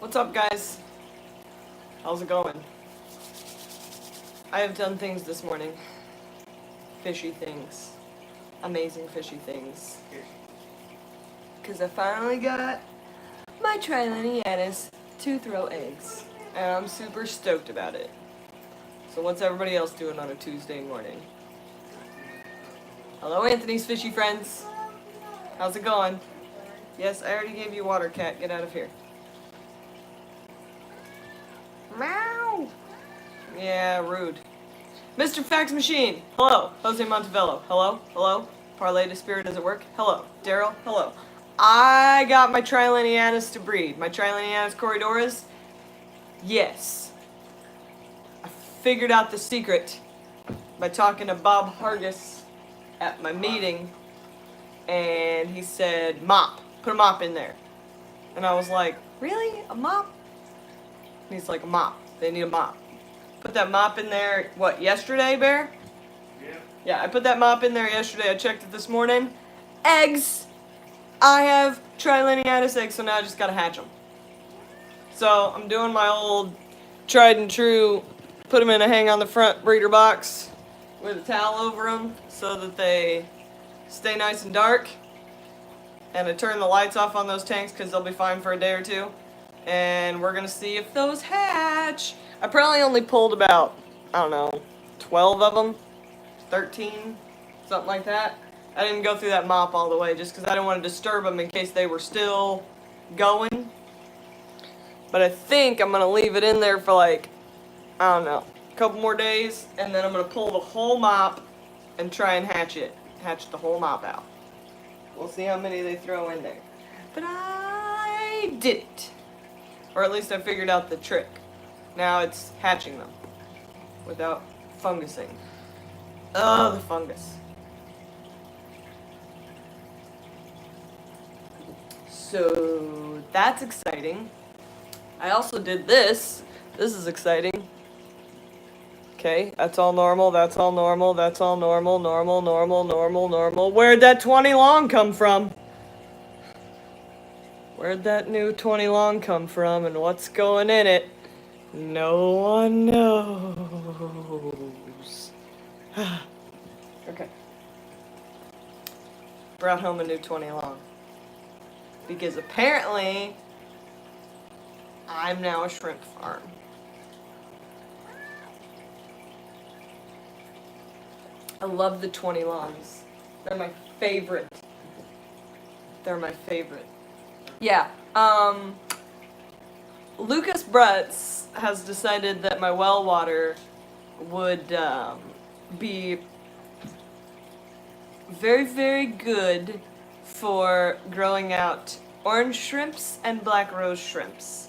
What's up, guys? How's it going? I have done things this morning. Fishy things. Amazing fishy things. Because I finally got my trileniatus to throw eggs. And I'm super stoked about it. So what's everybody else doing on a Tuesday morning? Hello, Anthony's fishy friends. How's it going? Yes, I already gave you water, cat. Get out of here. Meow. Yeah, rude. Mr. Fax Machine. Hello. Jose Montevello. Hello. Hello. Parlay to Spirit, does it work? Hello. Daryl. Hello. I got my trileniatus to breed. My trileniatus Corydoras. Yes. I figured out the secret by talking to Bob Hargis at my meeting, and he said, mop. Put a mop in there. And I was like, really? A mop? And he's like, a mop. They need a mop. Put that mop in there, what, yesterday, Bear? Yeah. Yeah, I put that mop in there yesterday. I checked it this morning. Eggs! I have trileniatus eggs, so now I just gotta hatch them. So I'm doing my old tried and true, put them in a hang on the front breeder box with a towel over them so that they stay nice and dark. And I turn the lights off on those tanks because they'll be fine for a day or two. And we're gonna see if those hatch. I probably only pulled about, I don't know, 12 of them, 13, something like that. I didn't go through that mop all the way just because I didn't want to disturb them in case they were still going. But I think I'm gonna leave it in there for like, I don't know, a couple more days, and then I'm gonna pull the whole mop and try and hatch the whole mop out. We'll see how many they throw in there. But I did it. Or at least I figured out the trick. Now it's hatching them without fungusing. Oh, the fungus. So that's exciting. I also did this. This is exciting. Okay, that's all normal, that's all normal, that's all normal, normal, normal, normal, normal. Where'd that 20 long come from? Where'd that new 20 long come from and what's going in it? No one knows. Okay. Brought home a new 20 long. Because apparently, I'm now a shrimp farm. I love the 20 longs. They're my favorite. They're my favorite. Yeah, Lucas Brutz has decided that my well water would be very, very good for growing out orange shrimps and black rose shrimps.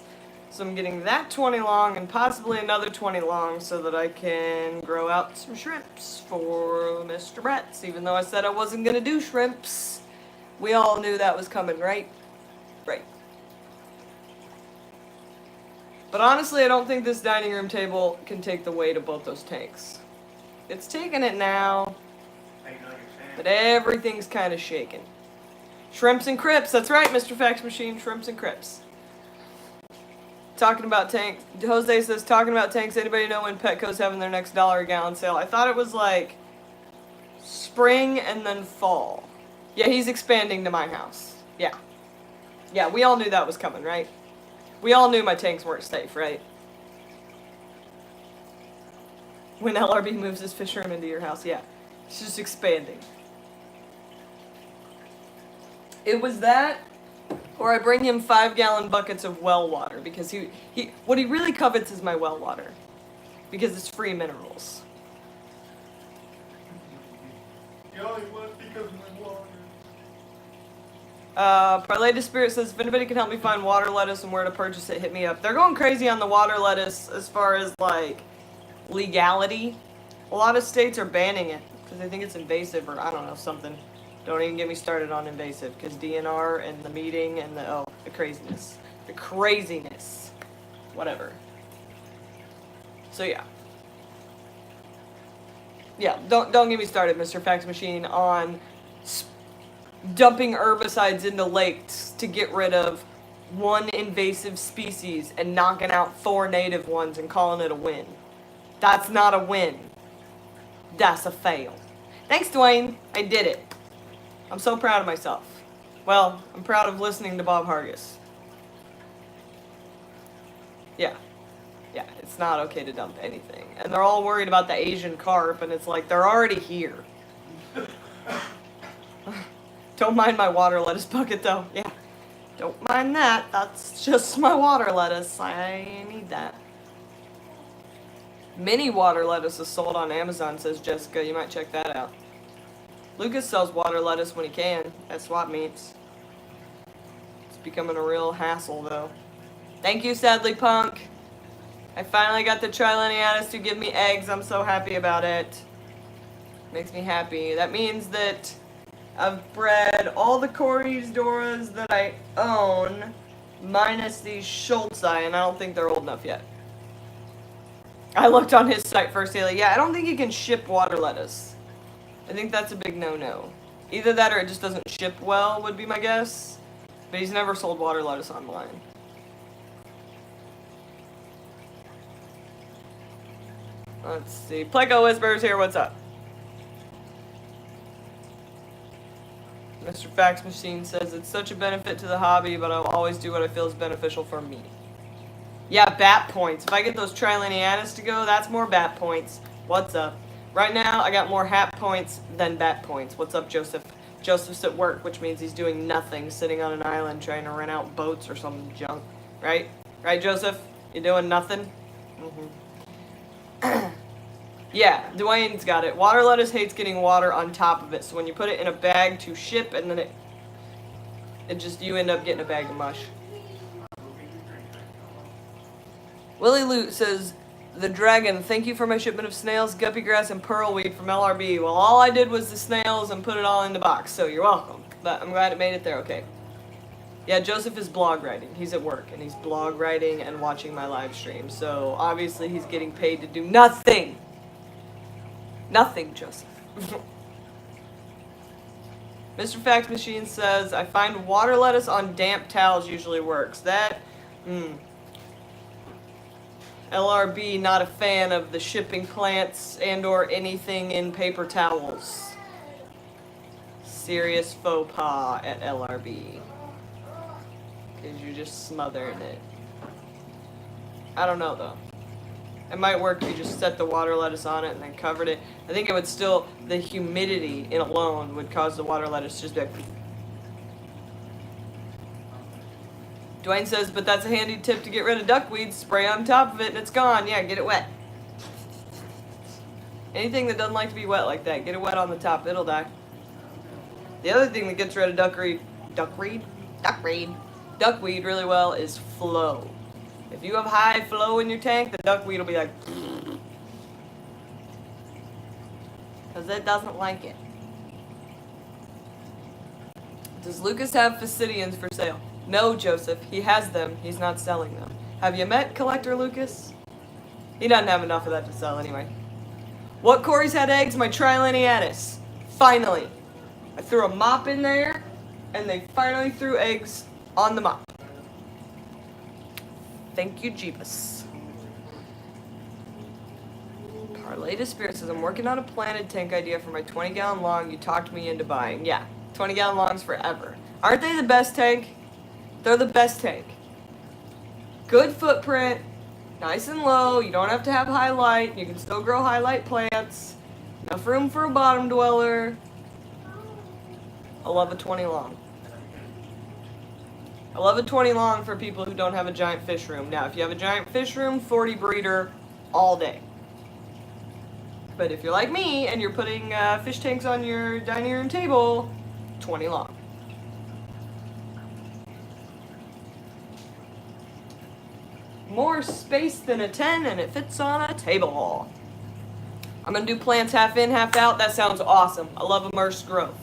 So I'm getting that 20 long and possibly another 20 long so that I can grow out some shrimps for Mr. Bretz, even though I said I wasn't going to do shrimps. We all knew that was coming, right? Right. But honestly, I don't think this dining room table can take the weight of both those tanks. It's taking it now, but everything's kind of shaking. Shrimps and crips, that's right, Mr. Fax Machine, shrimps and crips. Talking about tanks, Jose says, talking about tanks, anybody know when Petco's having their next $1 a gallon sale? I thought it was like spring and then fall. Yeah, he's expanding to my house. Yeah. Yeah, we all knew that was coming, right? We all knew my tanks weren't safe, right? When LRB moves his fish room into your house, yeah. It's just expanding. It was that, or I bring him 5-gallon buckets of well water, because what he really covets is my well water, because it's free minerals. He only wants because of my water. Parlay to Spirit says, if anybody can help me find water lettuce and where to purchase it, hit me up. They're going crazy on the water lettuce as far as, like, legality. A lot of states are banning it because they think it's invasive or, I don't know, something. Don't even get me started on invasive because DNR and the meeting and the craziness. The craziness. Whatever. So, yeah. Yeah, don't get me started, Mr. Fax Machine, on dumping herbicides into lakes to get rid of one invasive species and knocking out 4 native ones and calling it a win. That's not a win. That's a fail. Thanks, Dwayne. I did it. I'm so proud of myself. Well, I'm proud of listening to Bob Hargis. Yeah. Yeah, it's not okay to dump anything. And they're all worried about the Asian carp, and it's like, they're already here. Don't mind my water lettuce bucket, though. Yeah. Don't mind that. That's just my water lettuce. I need that. Mini water lettuce is sold on Amazon, says Jessica. You might check that out. Lucas sells water lettuce when he can at swap meets. It's becoming a real hassle, though. Thank you, Sadly Punk. I finally got the Trileniatus to give me eggs. I'm so happy about it. Makes me happy. That means that I've bred all the Corydoras that I own, minus these Schultzi, and I don't think they're old enough yet. I looked on his site first, Haley. Yeah, I don't think you can ship water lettuce. I think that's a big no-no. Either that or it just doesn't ship well, would be my guess. But he's never sold water lettuce online. Let's see. Pleco Whispers here, what's up? Mr. Fax Machine says, it's such a benefit to the hobby, but I'll always do what I feel is beneficial for me. Yeah, bat points. If I get those Trileniatus to go, that's more bat points. What's up? Right now, I got more hat points than bat points. What's up, Joseph? Joseph's at work, which means he's doing nothing, sitting on an island trying to rent out boats or some junk. Right? Right, Joseph? You doing nothing? Mm-hmm. Yeah, Dwayne's got it. Water lettuce hates getting water on top of it, so when you put it in a bag to ship, and then you end up getting a bag of mush. Willie Loot says, The Dragon, thank you for my shipment of snails, guppy grass, and pearlweed from LRB. Well, all I did was the snails and put it all in the box, so you're welcome. But I'm glad it made it there okay. Yeah, Joseph is blog writing. He's at work, and he's blog writing and watching my live stream, so obviously he's getting paid to do nothing. Nothing, Joseph. Mr. Fax Machine says, I find water lettuce on damp towels usually works. That, LRB, not a fan of the shipping plants and or anything in paper towels. Serious faux pas at LRB. Because you're just smothering it. I don't know, though. It might work if you just set the water lettuce on it and then covered it. I think it would still, the humidity in alone would cause the water lettuce to just be like... Dwayne says, but that's a handy tip to get rid of duckweed. Spray on top of it and it's gone. Yeah, get it wet. Anything that doesn't like to be wet like that, get it wet on the top. It'll die. The other thing that gets rid of duckweed really well is flow. If you have high flow in your tank, the duckweed will be like... Because it doesn't like it. Does Lucas have Phacidians for sale? No, Joseph. He has them. He's not selling them. Have you met Collector Lucas? He doesn't have enough of that to sell anyway. What Cory's had eggs? My Trileniatus. Finally. I threw a mop in there, and they finally threw eggs on the mop. Thank you, Jeebus. Parlay to Spirit says, I'm working on a planted tank idea for my 20-gallon long you talked me into buying. Yeah, 20-gallon longs forever. Aren't they the best tank? They're the best tank. Good footprint, nice and low, you don't have to have high light, you can still grow high light plants, enough room for a bottom dweller. I love a 20 long. I love a 20 long for people who don't have a giant fish room. Now, if you have a giant fish room, 40 breeder all day. But if you're like me and you're putting fish tanks on your dining room table, 20 long. More space than a 10 and it fits on a table. I'm going to do plants half in, half out. That sounds awesome. I love immersed growth.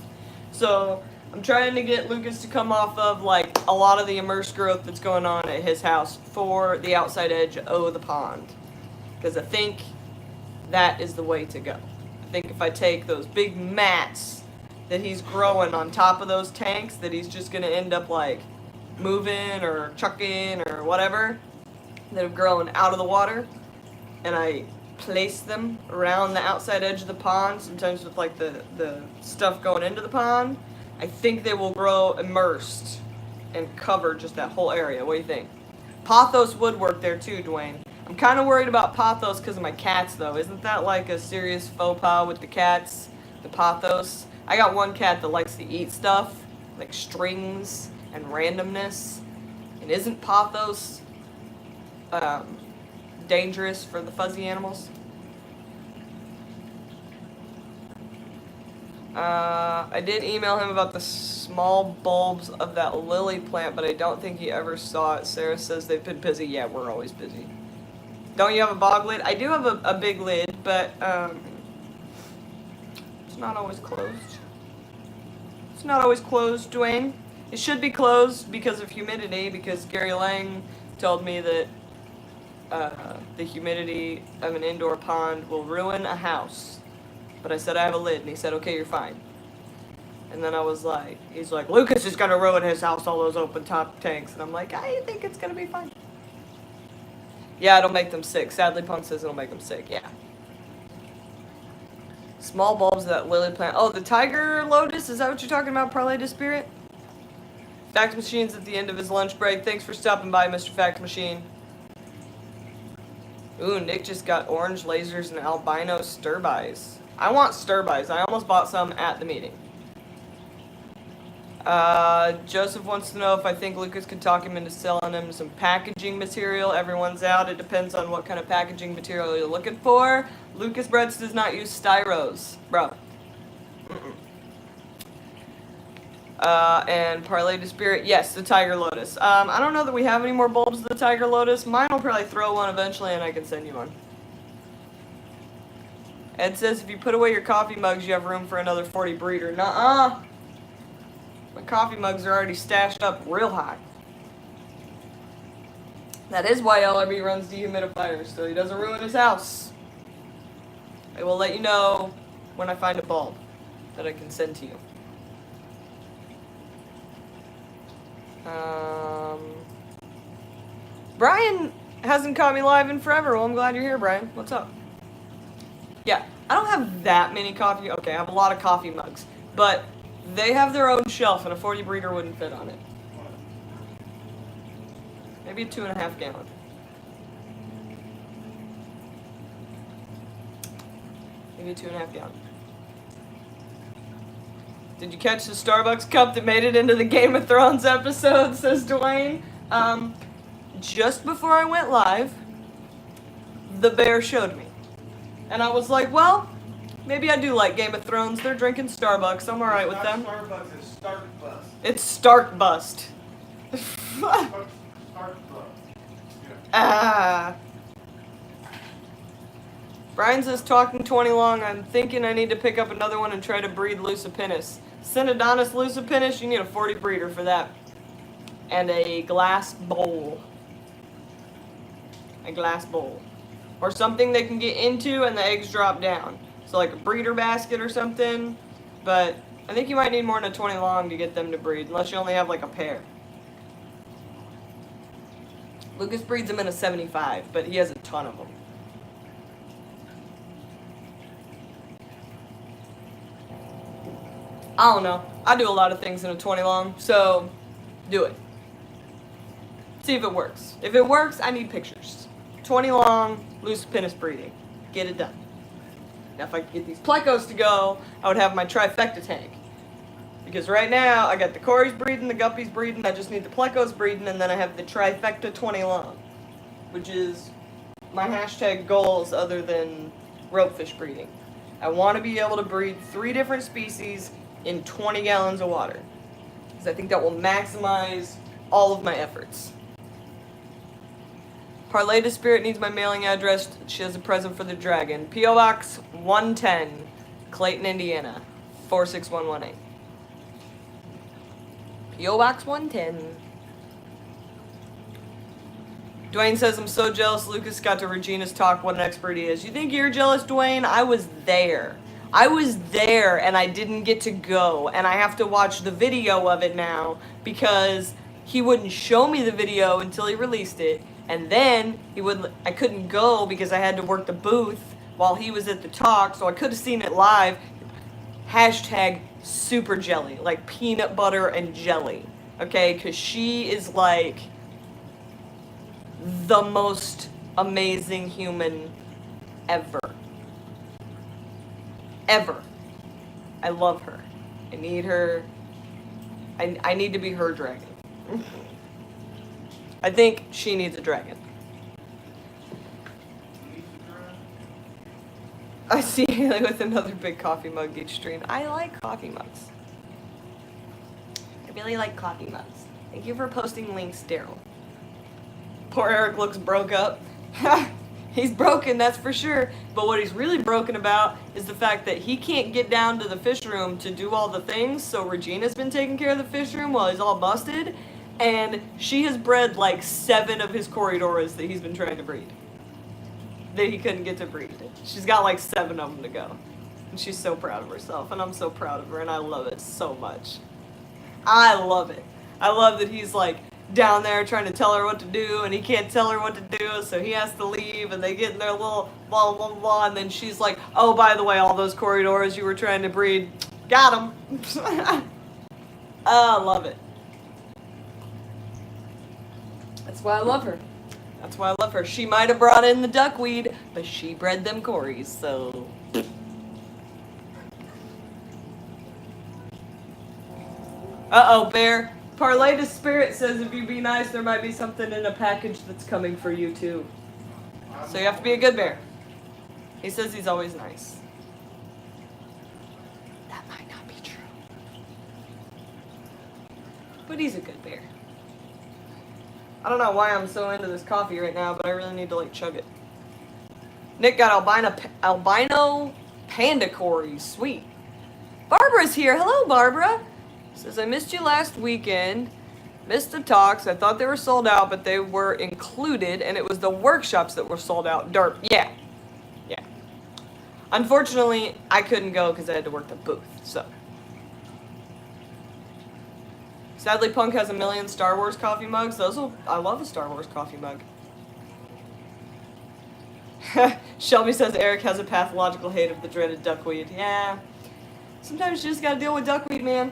So I'm trying to get Lucas to come off of like a lot of the immersed growth that's going on at his house for the outside edge of the pond. Because I think that is the way to go. I think if I take those big mats that he's growing on top of those tanks, that he's just going to end up like moving or chucking or whatever that have grown out of the water, and I place them around the outside edge of the pond, sometimes with like the stuff going into the pond, I think they will grow immersed and cover just that whole area. What do you think? Pothos would work there too, Dwayne. I'm kind of worried about pothos because of my cats, though. Isn't that like a serious faux pas with the cats? The pothos? I got one cat that likes to eat stuff, like strings and randomness. And isn't pothos dangerous for the fuzzy animals? I did email him about the small bulbs of that lily plant, but I don't think he ever saw it. Sarah says they've been busy. Yeah, we're always busy. Don't you have a bog lid? I do have a big lid, but it's not always closed. It's not always closed, Dwayne. It should be closed because of humidity, because Gary Lang told me that the humidity of an indoor pond will ruin a house. But I said I have a lid, and he said, okay, you're fine. And then I was like, he's like, Lucas is gonna ruin his house, all those open top tanks. And I'm like, I think it's gonna be fine. Yeah, it'll make them sick. Sadly, Punk says it'll make them sick, yeah. Small bulbs of that lily plant. Oh, the tiger lotus? Is that what you're talking about, Parlay to Spirit? Fact Machine's at the end of his lunch break. Thanks for stopping by, Mr. Fact Machine. Ooh, Nick just got orange lasers and albino stir-bys. I want stir-bys. I almost bought some at the meeting. Joseph wants to know if I think Lucas could talk him into selling him some packaging material. Everyone's out. It depends on what kind of packaging material you're looking for. Lucas Breads does not use styros, bro. And Parlay to Spirit, yes, the Tiger Lotus. I don't know that we have any more bulbs of the Tiger Lotus. Mine will probably throw one eventually, and I can send you one. Ed says if you put away your coffee mugs, you have room for another 40 breeder. Nuh-uh. My coffee mugs are already stashed up real high. That is why LRB runs dehumidifiers, so he doesn't ruin his house. I will let you know when I find a bulb that I can send to you. Brian hasn't caught me live in forever. Well, I'm glad you're here, Brian. What's up? Yeah, I don't have that many coffee. Okay, I have a lot of coffee mugs, but they have their own shelf, and a 40 breeder wouldn't fit on it. Maybe a 2.5 gallon. Maybe a 2.5 gallon. Did you catch the Starbucks cup that made it into the Game of Thrones episode, says Dwayne? Just before I went live, the bear showed me. And I was like, well, maybe I do like Game of Thrones. They're drinking Starbucks. I'm alright with them. Starbucks, it's Stark Bust. It's Stark Bust. Stark Bust. Yeah. Ah. Brian says, talking 20 long, I'm thinking I need to pick up another one and try to breed Lucipinis. Synodontis lucipinis, you need a 40 breeder for that. And a glass bowl. A glass bowl. Or something they can get into and the eggs drop down. So like a breeder basket or something. But I think you might need more than a 20 long to get them to breed, unless you only have like a pair. Lucas breeds them in a 75, but he has a ton of them. I don't know. I do a lot of things in a 20 long, so do it. See if it works. If it works, I need pictures. 20 long, Lucipinis breeding. Get it done. Now if I could get these Plecos to go, I would have my trifecta tank. Because right now, I got the Corys breeding, the Guppies breeding, I just need the Plecos breeding, and then I have the trifecta 20 long. Which is my hashtag goals other than ropefish breeding. I want to be able to breed 3 different species in 20 gallons of water. Because I think that will maximize all of my efforts. Parlay to Spirit needs my mailing address. She has a present for the dragon. P.O. Box 110, Clayton, Indiana, 46118. P.O. Box 110. Dwayne says, I'm so jealous Lucas got to Regina's talk. What an expert he is. You think you're jealous, Dwayne? I was there. I was there and I didn't get to go. And I have to watch the video of it now because he wouldn't show me the video until he released it, and then I couldn't go because I had to work the booth while he was at the talk, so I could have seen it live. Hashtag super jelly, like peanut butter and jelly, okay? Because she is like the most amazing human ever. Ever. I love her. I need her. I need to be her dragon. I think she needs a dragon. I see Haley with another big coffee mug each stream. I like coffee mugs. I really like coffee mugs. Thank you for posting links, Daryl. Poor Eric looks broke up. He's broken, that's for sure. But what he's really broken about is the fact that he can't get down to the fish room to do all the things. So Regina's been taking care of the fish room while he's all busted. And she has bred like 7 of his Corydoras that he's been trying to breed. That he couldn't get to breed. She's got like 7 of them to go. And she's so proud of herself. And I'm so proud of her. And I love it so much. I love it. I love that he's like down there trying to tell her what to do, and he can't tell her what to do, so he has to leave, and they get in their little blah blah blah, and then she's like, oh, by the way, all those Corydoras you were trying to breed, got them. I love it. That's why I love her. That's why I love her. She might have brought in the duckweed, but she bred them Corys, so. Uh-oh, Bear. Parlay to Spirit says if you be nice, there might be something in a package that's coming for you, too. So you have to be a good bear. He says he's always nice. That might not be true. But he's a good bear. I don't know why I'm so into this coffee right now, but I really need to, like, chug it. Nick got albino panda Corys. Sweet. Barbara's here. Hello, Barbara. Says, I missed you last weekend. Missed the talks. I thought they were sold out, but they were included, and it was the workshops that were sold out. Derp. Yeah. Yeah. Unfortunately, I couldn't go because I had to work the booth, so. Sadly, Punk has a million Star Wars coffee mugs. I love a Star Wars coffee mug. Shelby says Eric has a pathological hate of the dreaded duckweed. Yeah. Sometimes you just gotta deal with duckweed, man.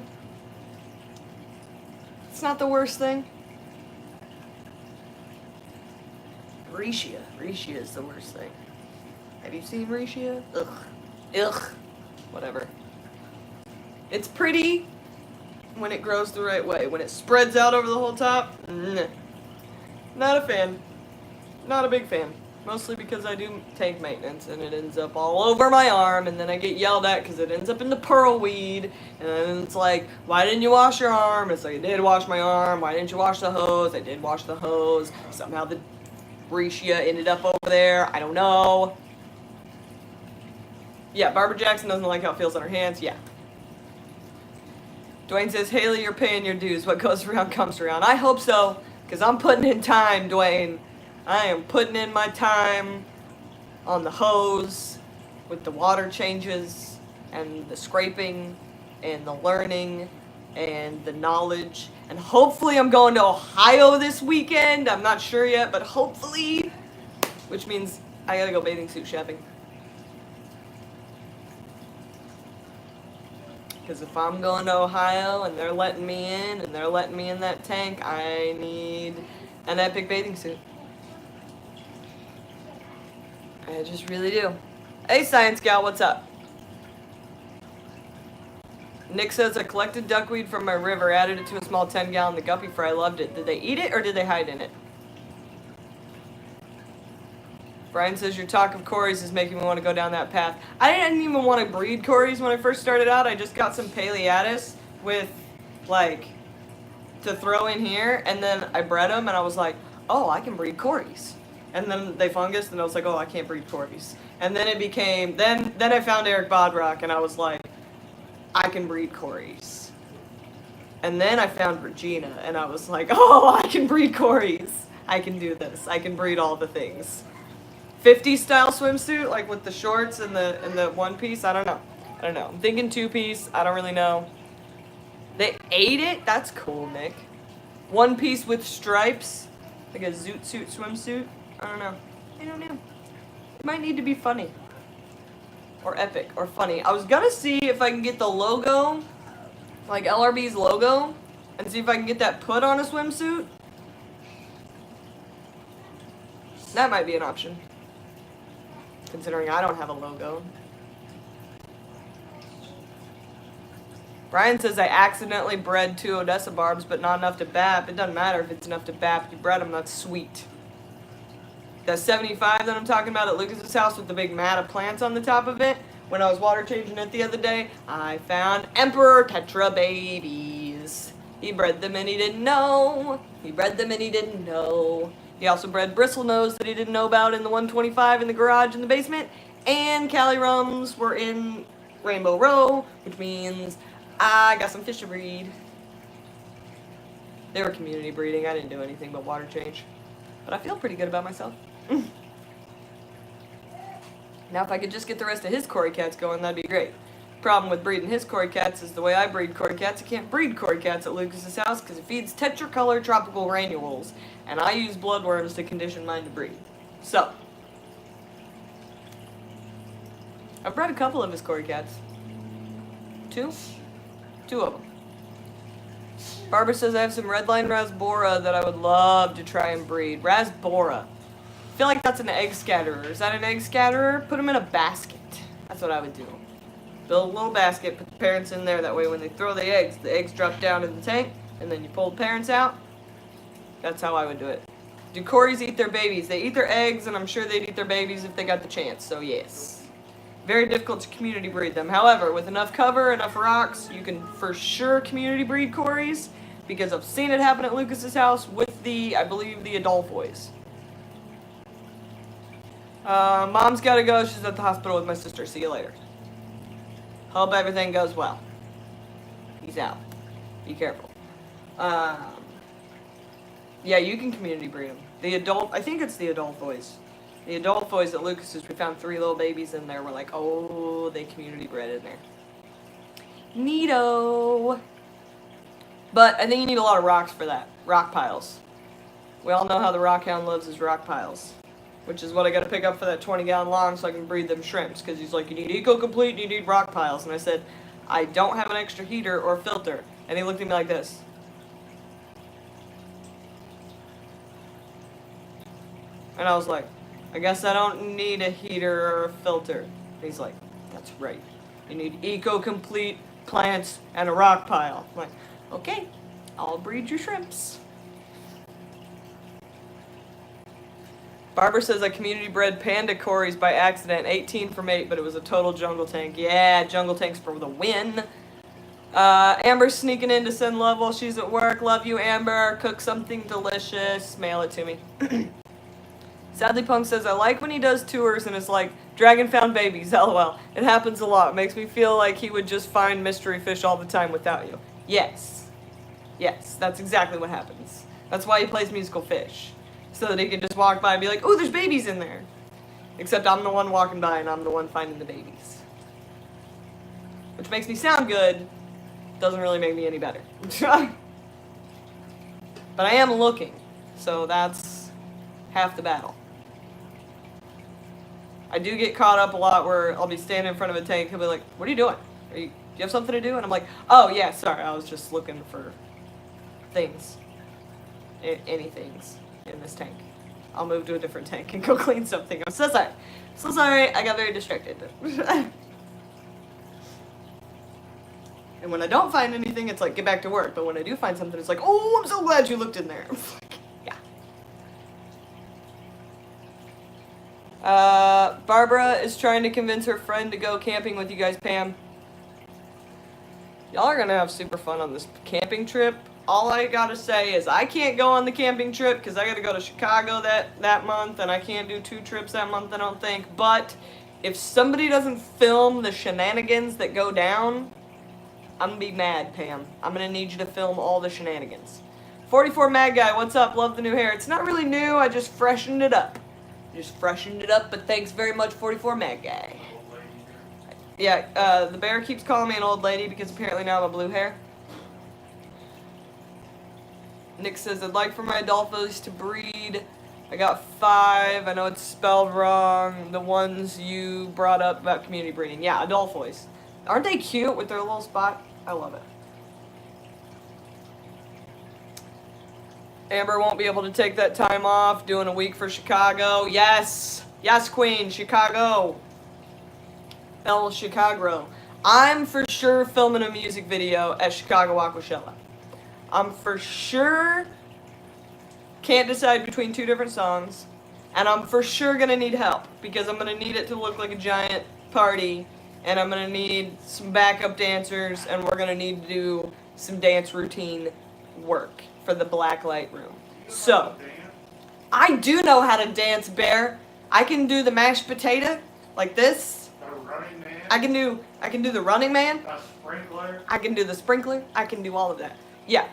It's not the worst thing. Rhetia. Rhetia is the worst thing. Have you seen Rhetia? Ugh. Ugh. Whatever. It's pretty when it grows the right way. When it spreads out over the whole top, nah. Not a fan. Not a big fan. Mostly because I do tank maintenance and it ends up all over my arm, and then I get yelled at because it ends up in the pearl weed, and then it's like, why didn't you wash your arm? It's like, I did wash my arm. Why didn't you wash the hose? I did wash the hose. Somehow the Rhetia ended up over there. I don't know. Yeah, Barbara Jackson doesn't like how it feels on her hands. Yeah. Dwayne says, Haley, you're paying your dues. What goes around comes around. I hope so, because I'm putting in time, Dwayne. I am putting in my time on the hose with the water changes and the scraping and the learning and the knowledge. And hopefully I'm going to Ohio this weekend. I'm not sure yet, but hopefully, which means I gotta go bathing suit shopping. Because if I'm going to Ohio and they're letting me in and they're letting me in that tank, I need an epic bathing suit. I just really do. Hey, Science Gal, what's up? Nick says, I collected duckweed from my river, added it to a small 10-gallon the guppy fry. Loved it. Did they eat it or did they hide in it? Brian says, your talk of Corys is making me want to go down that path. I didn't even want to breed Corys when I first started out. I just got some Paleatus with, like, to throw in here, and then I bred them, and I was like, oh, I can breed Corys. And then they fungused, and I was like, oh, I can't breed Corys. And then it became, then I found Eric Bodrock, and I was like, I can breed Corys. And then I found Regina, and I was like, oh, I can breed Corys. I can do this. I can breed all the things. 50 style swimsuit, like with the shorts and the one piece. I don't know. I'm thinking 2-piece. I don't really know. They ate it? That's cool, Nick. one piece with stripes, like a zoot suit swimsuit. I don't know. It might need to be funny. Or epic, or funny. I was gonna see if I can get the logo, like LRB's logo, and see if I can get that put on a swimsuit. That might be an option. Considering I don't have a logo. Brian says I accidentally bred 2 Odessa barbs, but not enough to bap. It doesn't matter if it's enough to bap. You bred them, that's sweet. That 75 that I'm talking about at Lucas's house with the big mat of plants on the top of it, when I was water changing it the other day, I found Emperor Tetra babies. He bred them and he didn't know. He also bred bristlenose that he didn't know about in the 125 in the garage in the basement. And Cali Rums were in Rainbow Row, which means I got some fish to breed. They were community breeding. I didn't do anything but water change. But I feel pretty good about myself. Now if I could just get the rest of his Cory cats going, that'd be great. Problem with breeding his Cory cats is the way I breed Cory cats. I can't breed Cory cats at Lucas's house because it feeds tetracolor tropical granules. And I use bloodworms to condition mine to breed. So, I've bred a couple of his Cory cats. 2 of them. Barbara says I have some redline rasbora that I would love to try and breed. Rasbora. I feel like that's an egg scatterer. Is that an egg scatterer? Put them in a basket. That's what I would do. Build a little basket, put the parents in there. That way when they throw the eggs drop down in the tank, and then you pull the parents out. That's how I would do it. Do Corys eat their babies? They eat their eggs, and I'm sure they'd eat their babies if they got the chance, so yes. Very difficult to community breed them. However, with enough cover, enough rocks, you can for sure community breed Corys, because I've seen it happen at Lucas's house with the, I believe, the Adolfois. Mom's gotta go. She's at the hospital with my sister. See you later. Hope everything goes well. Peace out. Be careful. Yeah, you can community breed them. I think it's the Adolfois. The Adolfois at Lucas's, we found 3 little babies in there. We're like, oh, they community bred in there. Neato. But I think you need a lot of rocks for that. Rock piles. We all know how the rockhound loves his rock piles. Which is what I gotta pick up for that 20-gallon long so I can breed them shrimps. Because he's like, you need eco-complete and you need rock piles. And I said, I don't have an extra heater or filter. And he looked at me like this. And I was like, I guess I don't need a heater or a filter. And he's like, that's right. You need eco-complete plants and a rock pile. I'm like, okay, I'll breed your shrimps. Barbara says I community bred panda Corys by accident, 18 from 8, but it was a total jungle tank. Yeah, jungle tanks for the win. Amber's sneaking in to send love while she's at work. Love you, Amber. Cook something delicious. Mail it to me. Sadly Punk says, I like when he does tours and it's like, dragon found babies, lol. It happens a lot. It makes me feel like he would just find mystery fish all the time without you. Yes. Yes, that's exactly what happens. That's why he plays musical fish. So that he can just walk by and be like, oh, there's babies in there. Except I'm the one walking by and I'm the one finding the babies. Which makes me sound good. Doesn't really make me any better. But I am looking. So that's half the battle. I do get caught up a lot where I'll be standing in front of a tank. He'll be like, what are you doing? Do you have something to do? And I'm like, oh, yeah, sorry. I was just looking for things. Any things in this tank. I'll move to a different tank and go clean something. I'm so sorry. So sorry. I got very distracted. And when I don't find anything, it's like, get back to work. But when I do find something, it's like, oh, I'm so glad you looked in there. Barbara is trying to convince her friend to go camping with you guys, Pam. Y'all are gonna have super fun on this camping trip. All I gotta say is I can't go on the camping trip because I gotta go to Chicago that month, and I can't do 2 trips that month, I don't think. But if somebody doesn't film the shenanigans that go down, I'm gonna be mad, Pam. I'm gonna need you to film all the shenanigans. 44 Mad Guy, what's up? Love the new hair. It's not really new, I just freshened it up. But thanks very much, 44 Mad Guy. Yeah, the bear keeps calling me an old lady because apparently now I'm a blue hair. Nick says, I'd like for my Adolphos to breed. I got 5. I know it's spelled wrong. The ones you brought up about community breeding. Yeah, Adolphos. Aren't they cute with their little spot? I love it. Amber won't be able to take that time off. Doing a week for Chicago. Yes. Yes, Queen. Chicago. El Chicago. I'm for sure filming a music video at Chicago Aquashella. I'm for sure can't decide between 2 different songs. And I'm for sure going to need help. Because I'm going to need it to look like a giant party. And I'm going to need some backup dancers. And we're going to need to do some dance routine work for the blacklight room. So, I do know how to dance, Bear. I can do the mashed potato like this. Running man. I can do the running man. A sprinkler. I can do the sprinkler. I can do all of that. Yeah.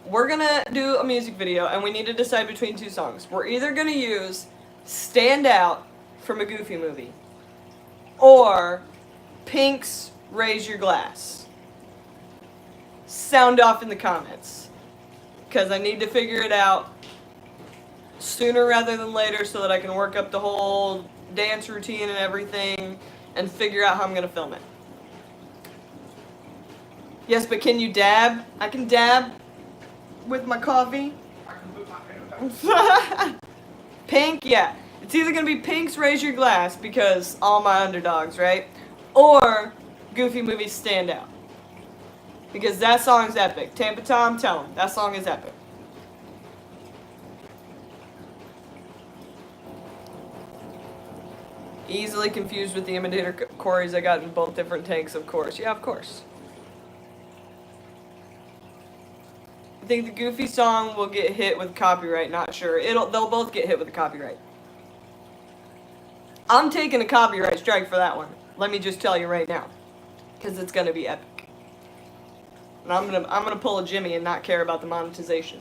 We're gonna do a music video, and we need to decide between 2 songs. We're either gonna use "Stand Out" from a Goofy movie, or Pink's "Raise Your Glass." Sound off in the comments, because I need to figure it out sooner rather than later, so that I can work up the whole dance routine and everything, and figure out how I'm gonna film it. Yes, but can you dab? I can dab with my coffee. I can put my hand up. Pink, yeah. It's either gonna be Pink's "Raise Your Glass" because all my underdogs, right? Or Goofy Movie's "Stand Out." Because that song's epic. Tampa Tom, tell him. That song is epic. Easily confused with the imitator Corys I got in both different tanks, of course. Yeah, of course. I think the Goofy song will get hit with copyright, not sure. They'll both get hit with a copyright. I'm taking a copyright strike for that one. Let me just tell you right now. Because it's gonna be epic. And I'm gonna pull a Jimmy and not care about the monetization.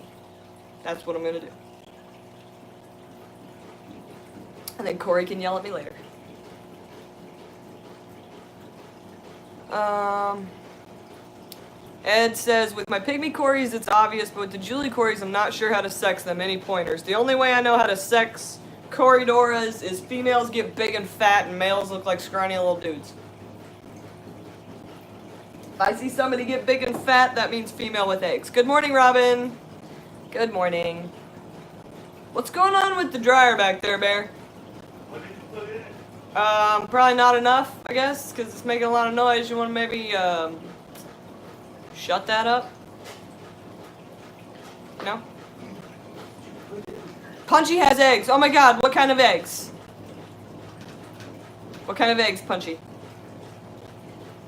That's what I'm gonna do. And then Cory can yell at me later. Ed says, with my pygmy Corys, it's obvious, but with the Julie Corys, I'm not sure how to sex them. Any pointers? The only way I know how to sex Corydoras is females get big and fat and males look like scrawny little dudes. If I see somebody get big and fat, that means female with eggs. Good morning, Robin. Good morning. What's going on with the dryer back there, Bear? What did you put in it? Probably not enough, I guess, because it's making a lot of noise. You want to maybe, shut that up? No? Punchy has eggs. Oh my god, what kind of eggs? What kind of eggs, Punchy?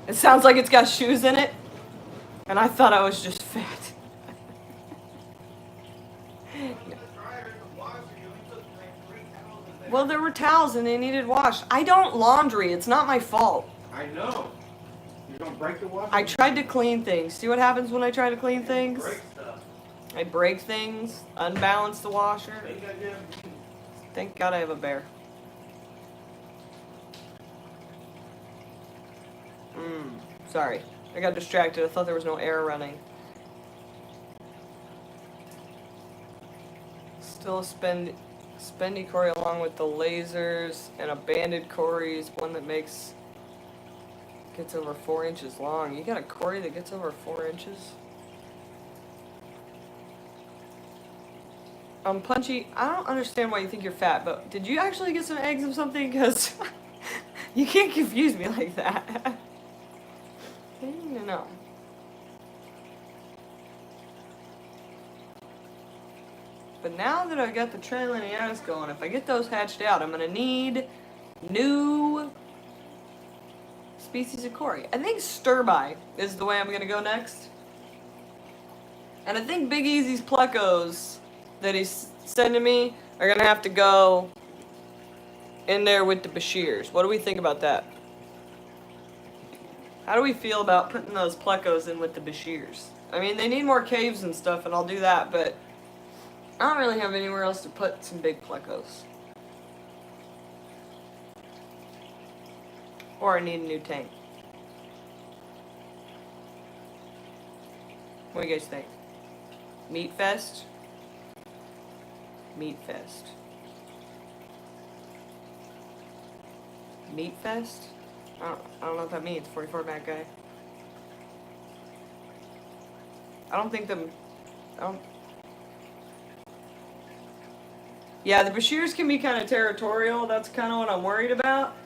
It sounds like it's got shoes in it. And I thought I was just fat. Well, there were towels and they needed washed. I don't laundry. It's not my fault. I know. You don't break the water? I tried to clean things. See what happens when I try to clean things? Break stuff. I break things, unbalance the washer. Thank God I have a bear. Sorry. I got distracted. I thought there was no air running. Still a spendy Cory along with the lasers and a banded Cory's one that gets over 4 inches long. You got a Cory that gets over 4 inches? Punchy, I don't understand why you think you're fat, but did you actually get some eggs or something? Because you can't confuse me like that. I don't know. But now that I got the trilineatus going, if I get those hatched out, I'm going to need new species of Cory. I think stir-by is the way I'm going to go next. And I think Big Easy's Plecos that he's sending me are going to have to go in there with the Bashirs. What do we think about that? How do we feel about putting those Plecos in with the Bashirs? I mean, they need more caves and stuff, and I'll do that, but I don't really have anywhere else to put some big Plecos. Or I need a new tank. What do you guys think? Meat Fest. Meat Fest. Meat Fest? I don't know what that means, 44 Mac guy. Yeah, the Bashirs can be kind of territorial. That's kind of what I'm worried about.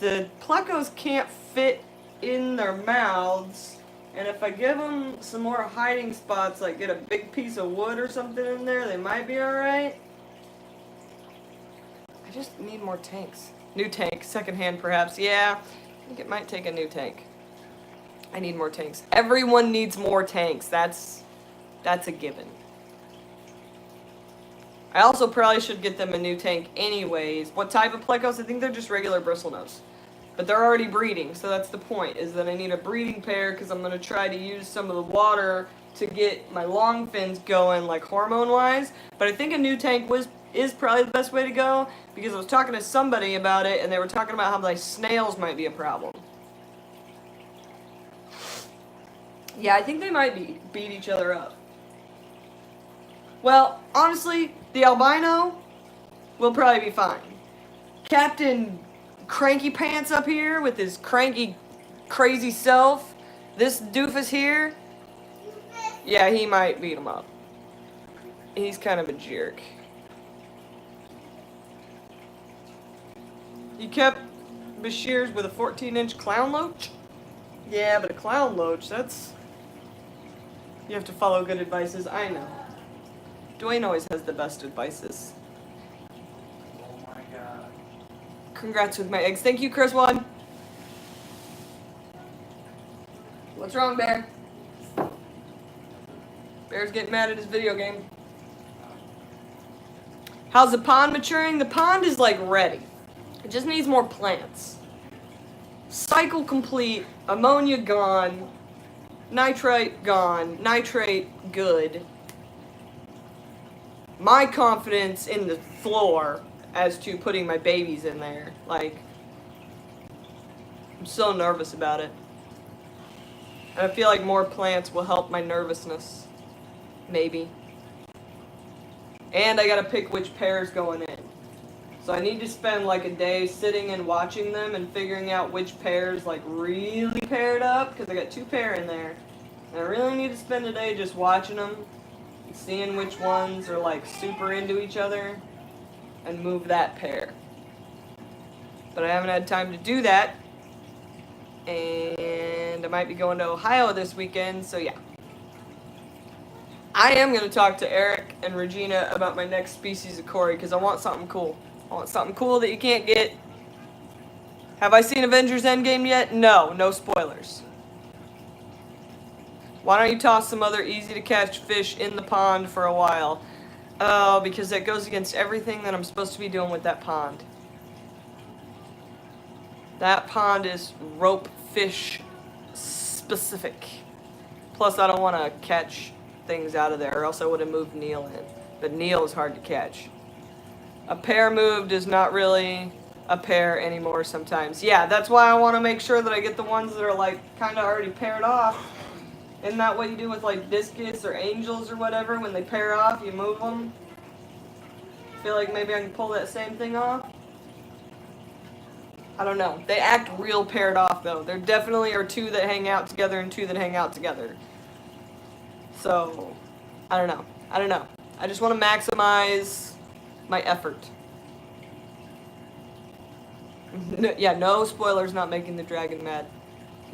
The Plecos can't fit in their mouths. And if I give them some more hiding spots, like get a big piece of wood or something in there, they might be alright. I just need more tanks. New tank, secondhand perhaps. Yeah, I think it might take a new tank. I need more tanks. Everyone needs more tanks. That's a given. I also probably should get them a new tank anyways. What type of Plecos? I think they're just regular bristlenose. But they're already breeding, so that's the point, is that I need a breeding pair because I'm going to try to use some of the water to get my long fins going, like hormone-wise. But I think a new tank is probably the best way to go because I was talking to somebody about it and they were talking about how my snails might be a problem. Yeah, I think they might beat each other up. Well, honestly, the albino will probably be fine. Captain Cranky Pants up here with his cranky, crazy self. This doofus here, yeah, he might beat him up. He's kind of a jerk. You kept Bashirs with a 14-inch clown loach? Yeah, but a clown loach, that's... You have to follow good advices, I know. Dwayne always has the best advices. Oh my god. Congrats with my eggs. Thank you, Chris One. What's wrong, Bear? Bear's getting mad at his video game. How's the pond maturing? The pond is like ready. It just needs more plants. Cycle complete. Ammonia gone. Nitrite gone. Nitrate good. My confidence in the floor as to putting my babies in there. Like, I'm so nervous about it. And I feel like more plants will help my nervousness. Maybe. And I gotta pick which pair's going in. So I need to spend like a day sitting and watching them and figuring out which pair's like really paired up. Because I got 2 pair in there. And I really need to spend a day just watching them. Seeing which ones are like super into each other. And move that pair. But I haven't had time to do that. And I might be going to Ohio this weekend, so yeah. I am going to talk to Eric and Regina about my next species of Cory, because I want something cool. I want something cool that you can't get. Have I seen Avengers Endgame yet? No, no spoilers. Why don't you toss some other easy-to-catch fish in the pond for a while? Oh, because that goes against everything that I'm supposed to be doing with that pond. That pond is rope fish specific. Plus, I don't want to catch things out of there, or else I would have moved Neil in. But Neil is hard to catch. A pair moved is not really a pair anymore sometimes. Yeah, that's why I want to make sure that I get the ones that are like kind of already paired off. Isn't that what you do with like discus or angels or whatever? When they pair off, you move them. Feel like maybe I can pull that same thing off. I don't know. They act real paired off though. There definitely are 2 that hang out together and 2 that hang out together. So, I don't know. I don't know. I just want to maximize my effort. No, yeah, no spoilers, not making the dragon mad.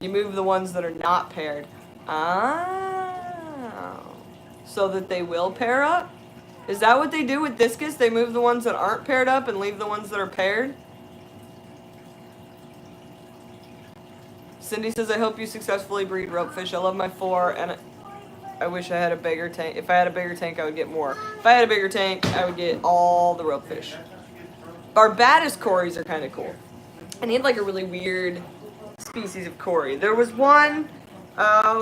You move the ones that are not paired. Oh. So that they will pair up? Is that what they do with discus? They move the ones that aren't paired up and leave the ones that are paired? Cindy says, I hope you successfully breed ropefish. I love my 4, and I wish I had a bigger tank. If I had a bigger tank, I would get more. If I had a bigger tank, I would get all the ropefish. Barbados Corys are kind of cool. I need like a really weird species of Cory. There was one,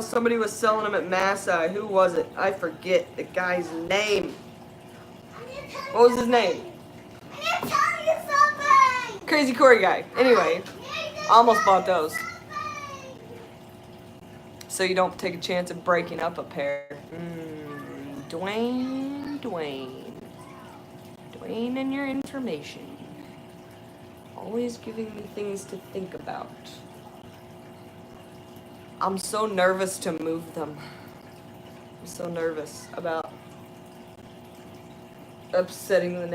somebody was selling them at Maasai. Who was it? I forget the guy's name. What was his name? I'm gonna tell you something! Crazy Cory guy. Anyway, almost bought those. So you don't take a chance of breaking up a pair. Dwayne and your information. Always giving me things to think about. I'm so nervous to move them. I'm so nervous about upsetting the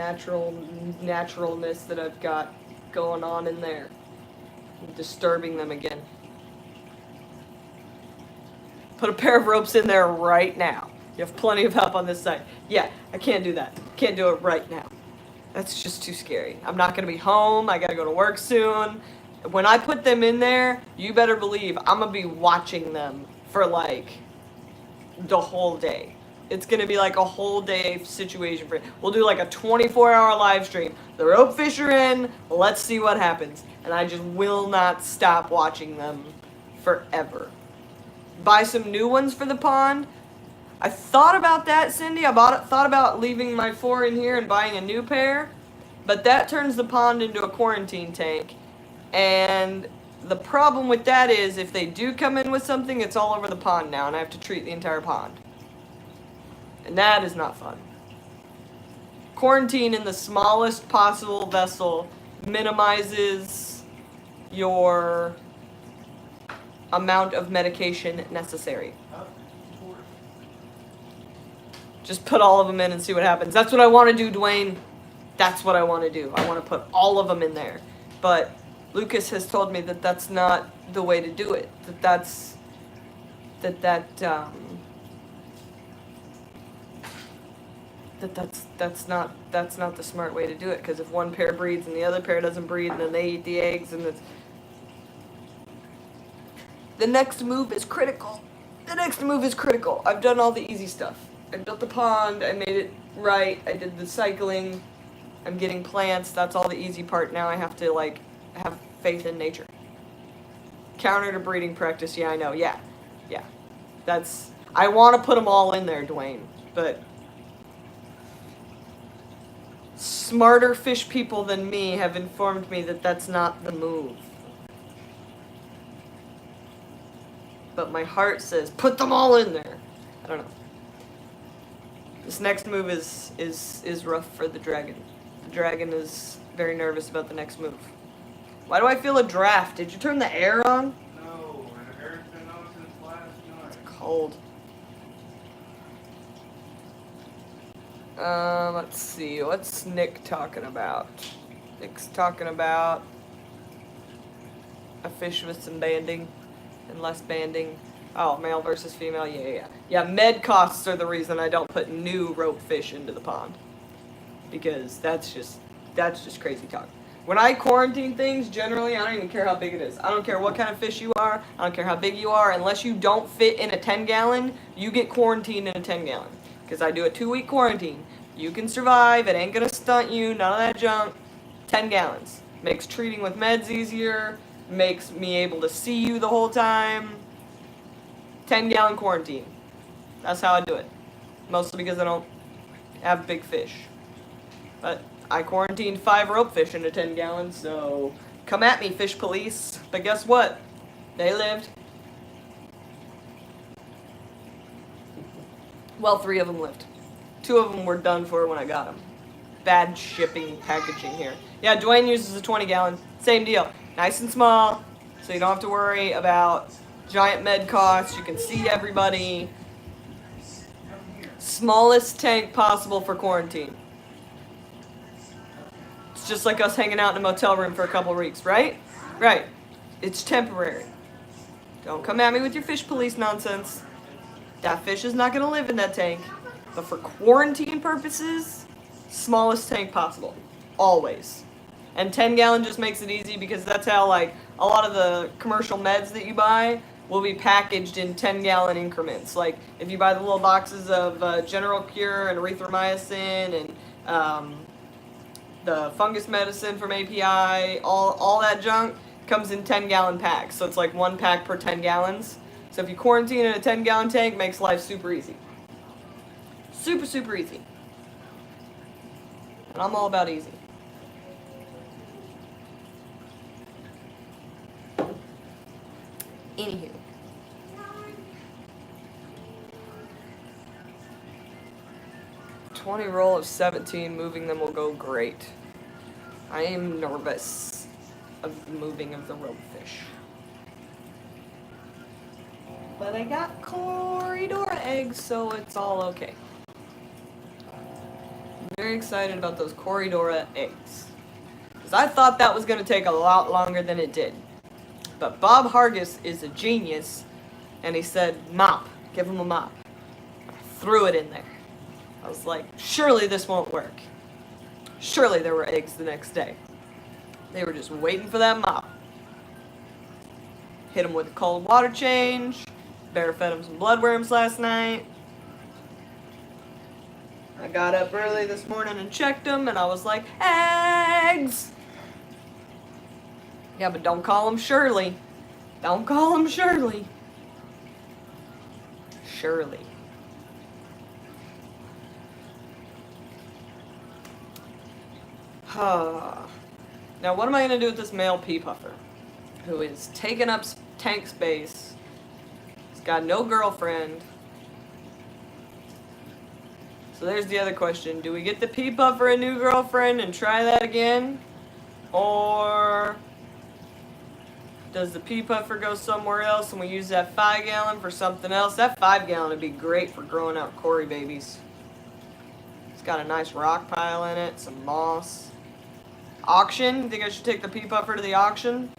naturalness that I've got going on in there. And disturbing them again. Put a pair of ropes in there right now. You have plenty of help on this side. Yeah, I can't do that. Can't do it right now. That's just too scary. I'm not going to be home. I got to go to work soon. When I put them in there, you better believe I'm going to be watching them for like the whole day. It's going to be like a whole day situation for it. We'll do like a 24-hour live stream. The rope fish are in. Let's see what happens. And I just will not stop watching them forever. Buy some new ones for the pond. I thought about that, Cindy. Thought about leaving my 4 in here and buying a new pair, but that turns the pond into a quarantine tank. And the problem with that is if they do come in with something, it's all over the pond now, and I have to treat the entire pond. And that is not fun. Quarantine in the smallest possible vessel minimizes your amount of medication necessary. Just put all of them in and see what happens. That's what I want to do, Dwayne. That's what I want to do. I want to put all of them in there. But Lucas has told me that that's not the way to do it. That's not the smart way to do it. Because if one pair breeds and the other pair doesn't breed, and then they eat the eggs, and the next move is critical. The next move is critical. I've done all the easy stuff. I built the pond, I made it right, I did the cycling, I'm getting plants, that's all the easy part. Now I have to, like, have faith in nature. Counter to breeding practice, yeah, I know, yeah. That's, I want to put them all in there, Dwayne, but smarter fish people than me have informed me that that's not the move. But my heart says, put them all in there. I don't know. This next move is rough for the dragon. The dragon is very nervous about the next move. Why do I feel a draft? Did you turn the air on? No, and the air's been on since last night. It's cold. Let's see. What's Nick talking about? Nick's talking about a fish with some banding and less banding. Oh, male versus female, yeah. Yeah, med costs are the reason I don't put new rope fish into the pond. Because that's just crazy talk. When I quarantine things, generally, I don't even care how big it is. I don't care what kind of fish you are. I don't care how big you are. Unless you don't fit in a 10-gallon, you get quarantined in a 10-gallon. Because I do a 2-week quarantine. You can survive. It ain't going to stunt you. None of that junk. 10 gallons. Makes treating with meds easier. Makes me able to see you the whole time. 10-gallon quarantine. That's how I do it. Mostly because I don't have big fish. But I quarantined 5 rope fish into 10 gallons, so come at me, fish police. But guess what? They lived. Well, 3 of them lived. 2 of them were done for when I got them. Bad shipping packaging here. Yeah, Dwayne uses a 20-gallon. Same deal. Nice and small, so you don't have to worry about giant med costs. You can see everybody. Smallest tank possible for quarantine. It's just like us hanging out in a motel room for a couple weeks, right? Right. It's temporary. Don't come at me with your fish police nonsense. That fish is not going to live in that tank. But for quarantine purposes, smallest tank possible. Always. And 10-gallon just makes it easy because that's how, like, a lot of the commercial meds that you buy will be packaged in 10-gallon increments. Like, if you buy the little boxes of General Cure and erythromycin and the fungus medicine from API, all that junk comes in 10-gallon packs. So it's like 1 pack per 10 gallons. So if you quarantine in a 10-gallon tank, it makes life super easy. Super, super easy. And I'm all about easy. Anywho. 20 roll of 17. Moving them will go great. I am nervous of the moving of the roguefish. But I got Corydora eggs, so it's all okay. I'm very excited about those Corydora eggs. Because I thought that was going to take a lot longer than it did. But Bob Hargis is a genius, and he said, mop, give him a mop. I threw it in there. I was like, surely this won't work. Surely there were eggs the next day. They were just waiting for that mop. Hit them with a cold water change. Bear fed them some bloodworms last night. I got up early this morning and checked them, and I was like, eggs! Yeah, but don't call them Shirley. Don't call them Shirley. Shirley. Now, what am I going to do with this male pea puffer? Who is taking up tank space. He's got no girlfriend. So there's the other question. Do we get the pea puffer a new girlfriend and try that again? Or does the pea puffer go somewhere else and we use that 5-gallon for something else? That 5-gallon would be great for growing out Cory babies. It's got a nice rock pile in it, some moss. Auction? You think I should take the pea puffer to the auction?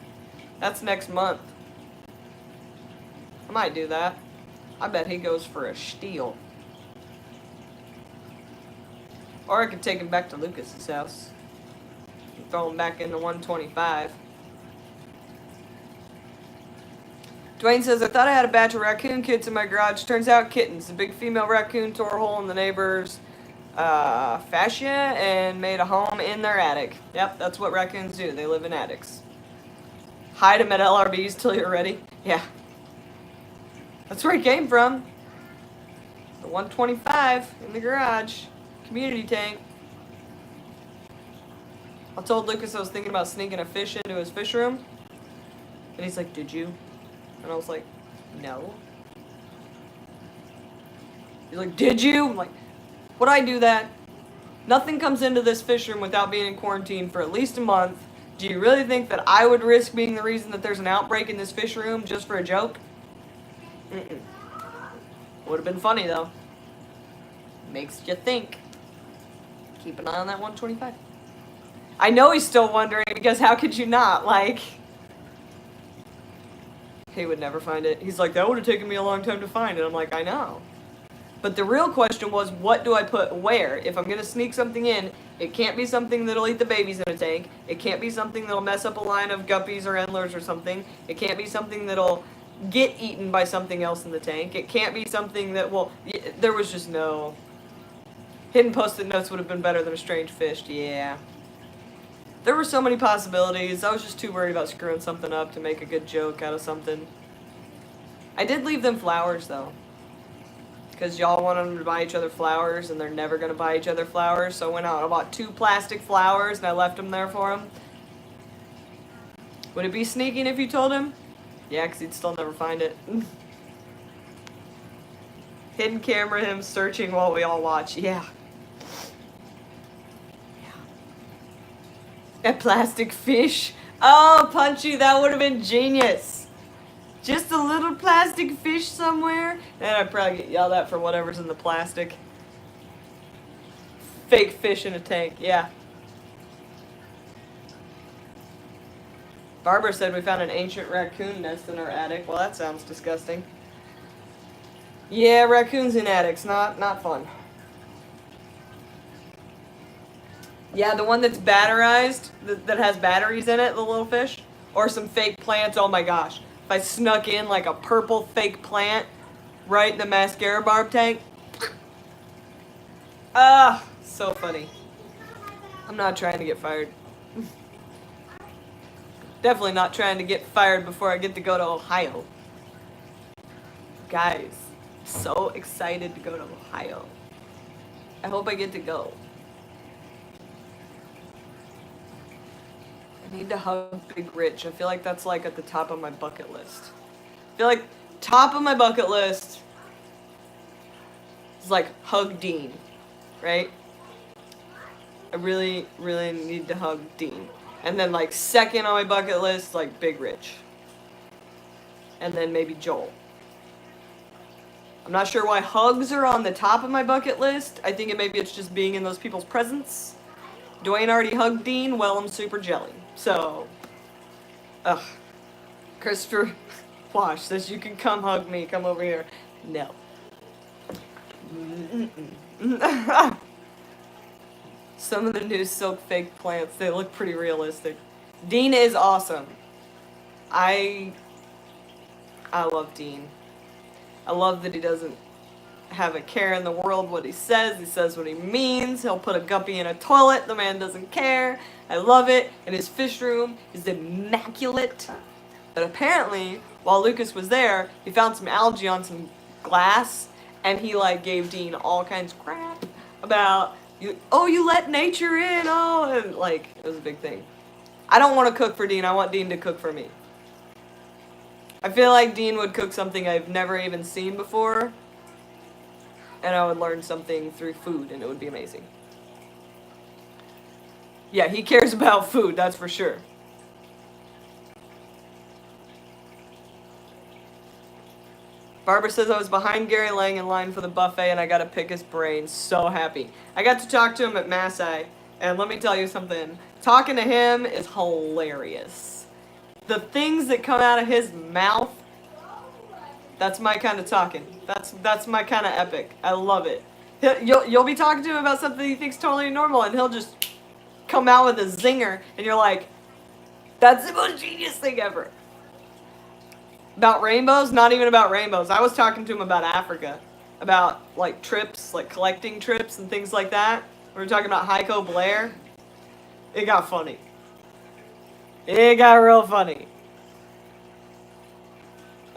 That's next month. I might do that. I bet he goes for a steal. Or I could take him back to Lucas's house. And throw him back in the 125. Dwayne says, I thought I had a batch of raccoon kits in my garage. Turns out kittens. The big female raccoon tore a hole in the neighbor's fascia and made a home in their attic. Yep, that's what raccoons do. They live in attics. Hide them at LRBs till you're ready. Yeah. That's where he came from. The 125 in the garage. Community tank. I told Lucas I was thinking about sneaking a fish into his fish room. And he's like, did you? And I was like, no. He's like, did you? I'm like, would I do that? Nothing comes into this fish room without being in quarantine for at least a month. Do you really think that I would risk being the reason that there's an outbreak in this fish room just for a joke? Mm-mm. Would have been funny, though. Makes you think. Keep an eye on that 125. I know he's still wondering, because how could you not? Like, he would never find it. He's like, that would have taken me a long time to find it. I'm like, I know. But the real question was, what do I put where? If I'm going to sneak something in, it can't be something that'll eat the babies in a tank. It can't be something that'll mess up a line of guppies or endlers or something. It can't be something that'll get eaten by something else in the tank. It can't be something that will... There was just no... Hidden post-it notes would have been better than a strange fish. Yeah. There were so many possibilities. I was just too worried about screwing something up to make a good joke out of something. I did leave them flowers, though. Because y'all wanted them to buy each other flowers, and they're never going to buy each other flowers. So I went out and I bought 2 plastic flowers, and I left them there for him. Would it be sneaking if you told him? Yeah, because he'd still never find it. Hidden camera him searching while we all watch. Yeah. A plastic fish. Oh, Punchy, that would have been genius. Just a little plastic fish somewhere. And I'd probably get yelled at for whatever's in the plastic. Fake fish in a tank, yeah. Barbara said we found an ancient raccoon nest in our attic. Well, that sounds disgusting. Yeah, raccoons in attics, not fun. Yeah, the one that's batterized, that has batteries in it, the little fish. Or some fake plants, oh my gosh. If I snuck in like a purple fake plant right in the mascara barb tank. Ah, so funny. I'm not trying to get fired. Definitely not trying to get fired before I get to go to Ohio. Guys, so excited to go to Ohio. I hope I get to go. I need to hug Big Rich. I feel like that's like at the top of my bucket list. I feel like top of my bucket list is like hug Dean right? I really, really need to hug Dean. And then, like, second on my bucket list, like, Big Rich. And then maybe Joel. I'm not sure why hugs are on the top of my bucket list. I think maybe it's just being in those people's presence. Dwayne already hugged Dean. Well, I'm super jelly. So, ugh. Christopher Wash says you can come hug me. Come over here. No. Some of the new silk fake plants, they look pretty realistic. Dean is awesome. I love Dean. I love that he doesn't have a care in the world what he says what he means. He'll put a guppy in a toilet, the man doesn't care. I love it. And his fish room is immaculate. But apparently, while Lucas was there, he found some algae on some glass, and he like gave Dean all kinds of crap about, you let nature in, and like, it was a big thing. I don't want to cook for Dean, I want Dean to cook for me. I feel like Dean would cook something I've never even seen before, and I would learn something through food, and it would be amazing. Yeah, he cares about food, that's for sure. Barbara says I was behind Gary Lang in line for the buffet and I got to pick his brain. So happy. I got to talk to him at Maasai, and let me tell you something. Talking to him is hilarious. The things that come out of his mouth, that's my kind of talking. That's my kind of epic. I love it. You'll be talking to him about something he thinks totally normal, and he'll just come out with a zinger, and you're like, that's the most genius thing ever. About rainbows? Not even about rainbows. I was talking to him about Africa. About, like, trips, like collecting trips and things like that. We were talking about Heiko Blair. It got funny. It got real funny.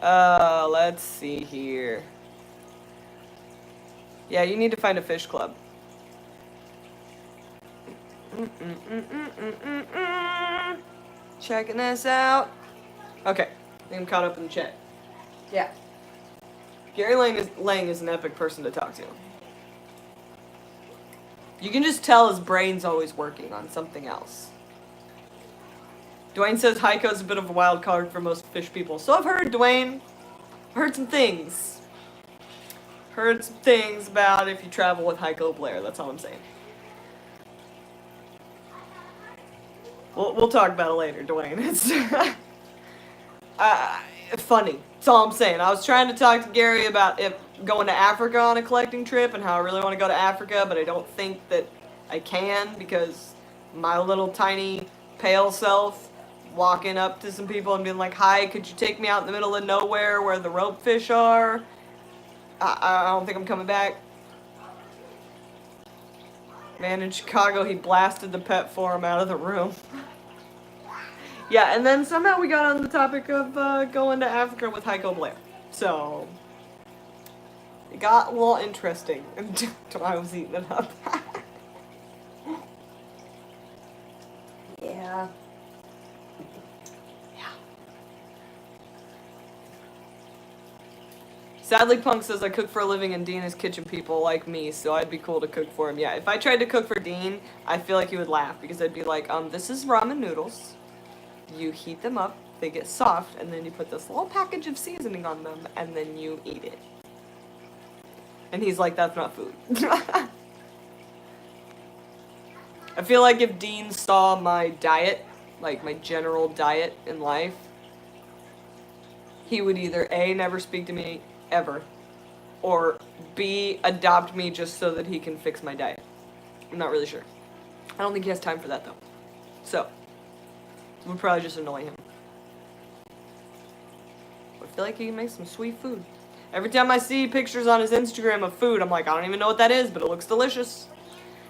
Let's see here. Yeah, you need to find a fish club. Checking this out. Okay. I think I'm caught up in the chat. Yeah. Gary Lang is an epic person to talk to. You can just tell his brain's always working on something else. Dwayne says Heiko's a bit of a wild card for most fish people. So I've heard, Dwayne. I've heard some things. Heard some things about if you travel with Heiko Blair. That's all I'm saying. We'll talk about it later, Dwayne. It's... funny. That's all I'm saying. I was trying to talk to Gary about if going to Africa on a collecting trip and how I really want to go to Africa, but I don't think that I can because my little tiny pale self walking up to some people and being like, hi, could you take me out in the middle of nowhere where the rope fish are? I don't think I'm coming back. Man, in Chicago, he blasted the pet forum out of the room. Yeah, and then somehow we got on the topic of going to Africa with Heiko Blair. So, it got a little interesting until I was eating it up. Yeah. Yeah. Sadly, Punk says I cook for a living and Dean is kitchen people like me, so I'd be cool to cook for him. Yeah, if I tried to cook for Dean, I feel like he would laugh because I'd be like, this is ramen noodles. You heat them up, they get soft, and then you put this little package of seasoning on them, and then you eat it. And he's like, that's not food. I feel like if Dean saw my diet, like my general diet in life, he would either A, never speak to me ever, or B, adopt me just so that he can fix my diet. I'm not really sure. I don't think he has time for that, though. So... would probably just annoy him. I feel like he can make some sweet food. Every time I see pictures on his Instagram of food, I'm like, I don't even know what that is, but it looks delicious.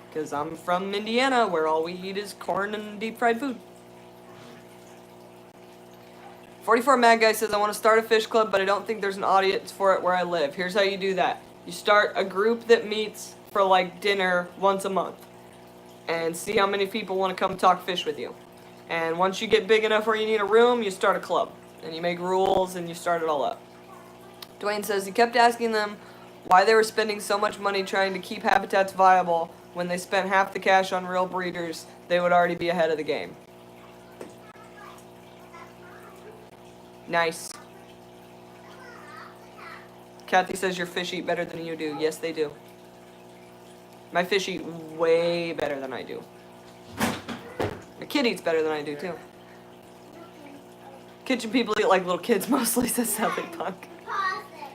Because I'm from Indiana, where all we eat is corn and deep fried food. 44 Mad Guy says, I want to start a fish club, but I don't think there's an audience for it where I live. Here's how you do that. You start a group that meets for like dinner once a month. And see how many people want to come talk fish with you. And once you get big enough where you need a room, you start a club. And you make rules and you start it all up. Dwayne says he kept asking them Why they were spending so much money trying to keep habitats viable when they spent half the cash on real breeders, they would already be ahead of the game. Nice. Kathy says your fish eat better than you do. Yes, they do. My fish eat way better than I do. My kid eats better than I do, too. Kitchen people eat like little kids mostly, says Sally Punk.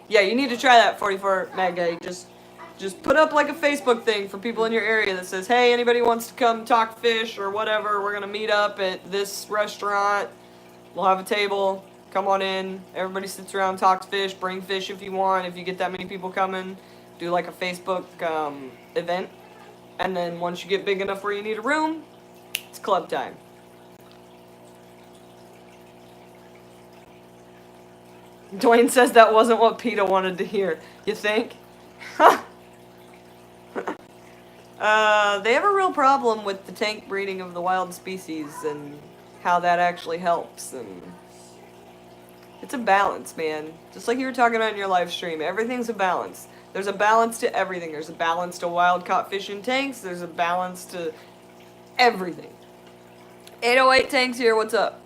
Yeah, you need to try that, 44 Mag Guy. Just put up like a Facebook thing for people in your area that says, hey, anybody wants to come talk fish or whatever, we're going to meet up at this restaurant. We'll have a table. Come on in. Everybody sits around, talks fish. Bring fish if you want. If you get that many people coming, do like a Facebook event. And then once you get big enough where you need a room, it's club time. Dwayne says that wasn't what PETA wanted to hear. You think? They have a real problem with the tank breeding of the wild species and how that actually helps. And it's a balance, man. Just like you were talking about in your live stream. Everything's a balance. There's a balance to everything. There's a balance to wild-caught fish in tanks. There's a balance to everything. 808 Tanks here. What's up?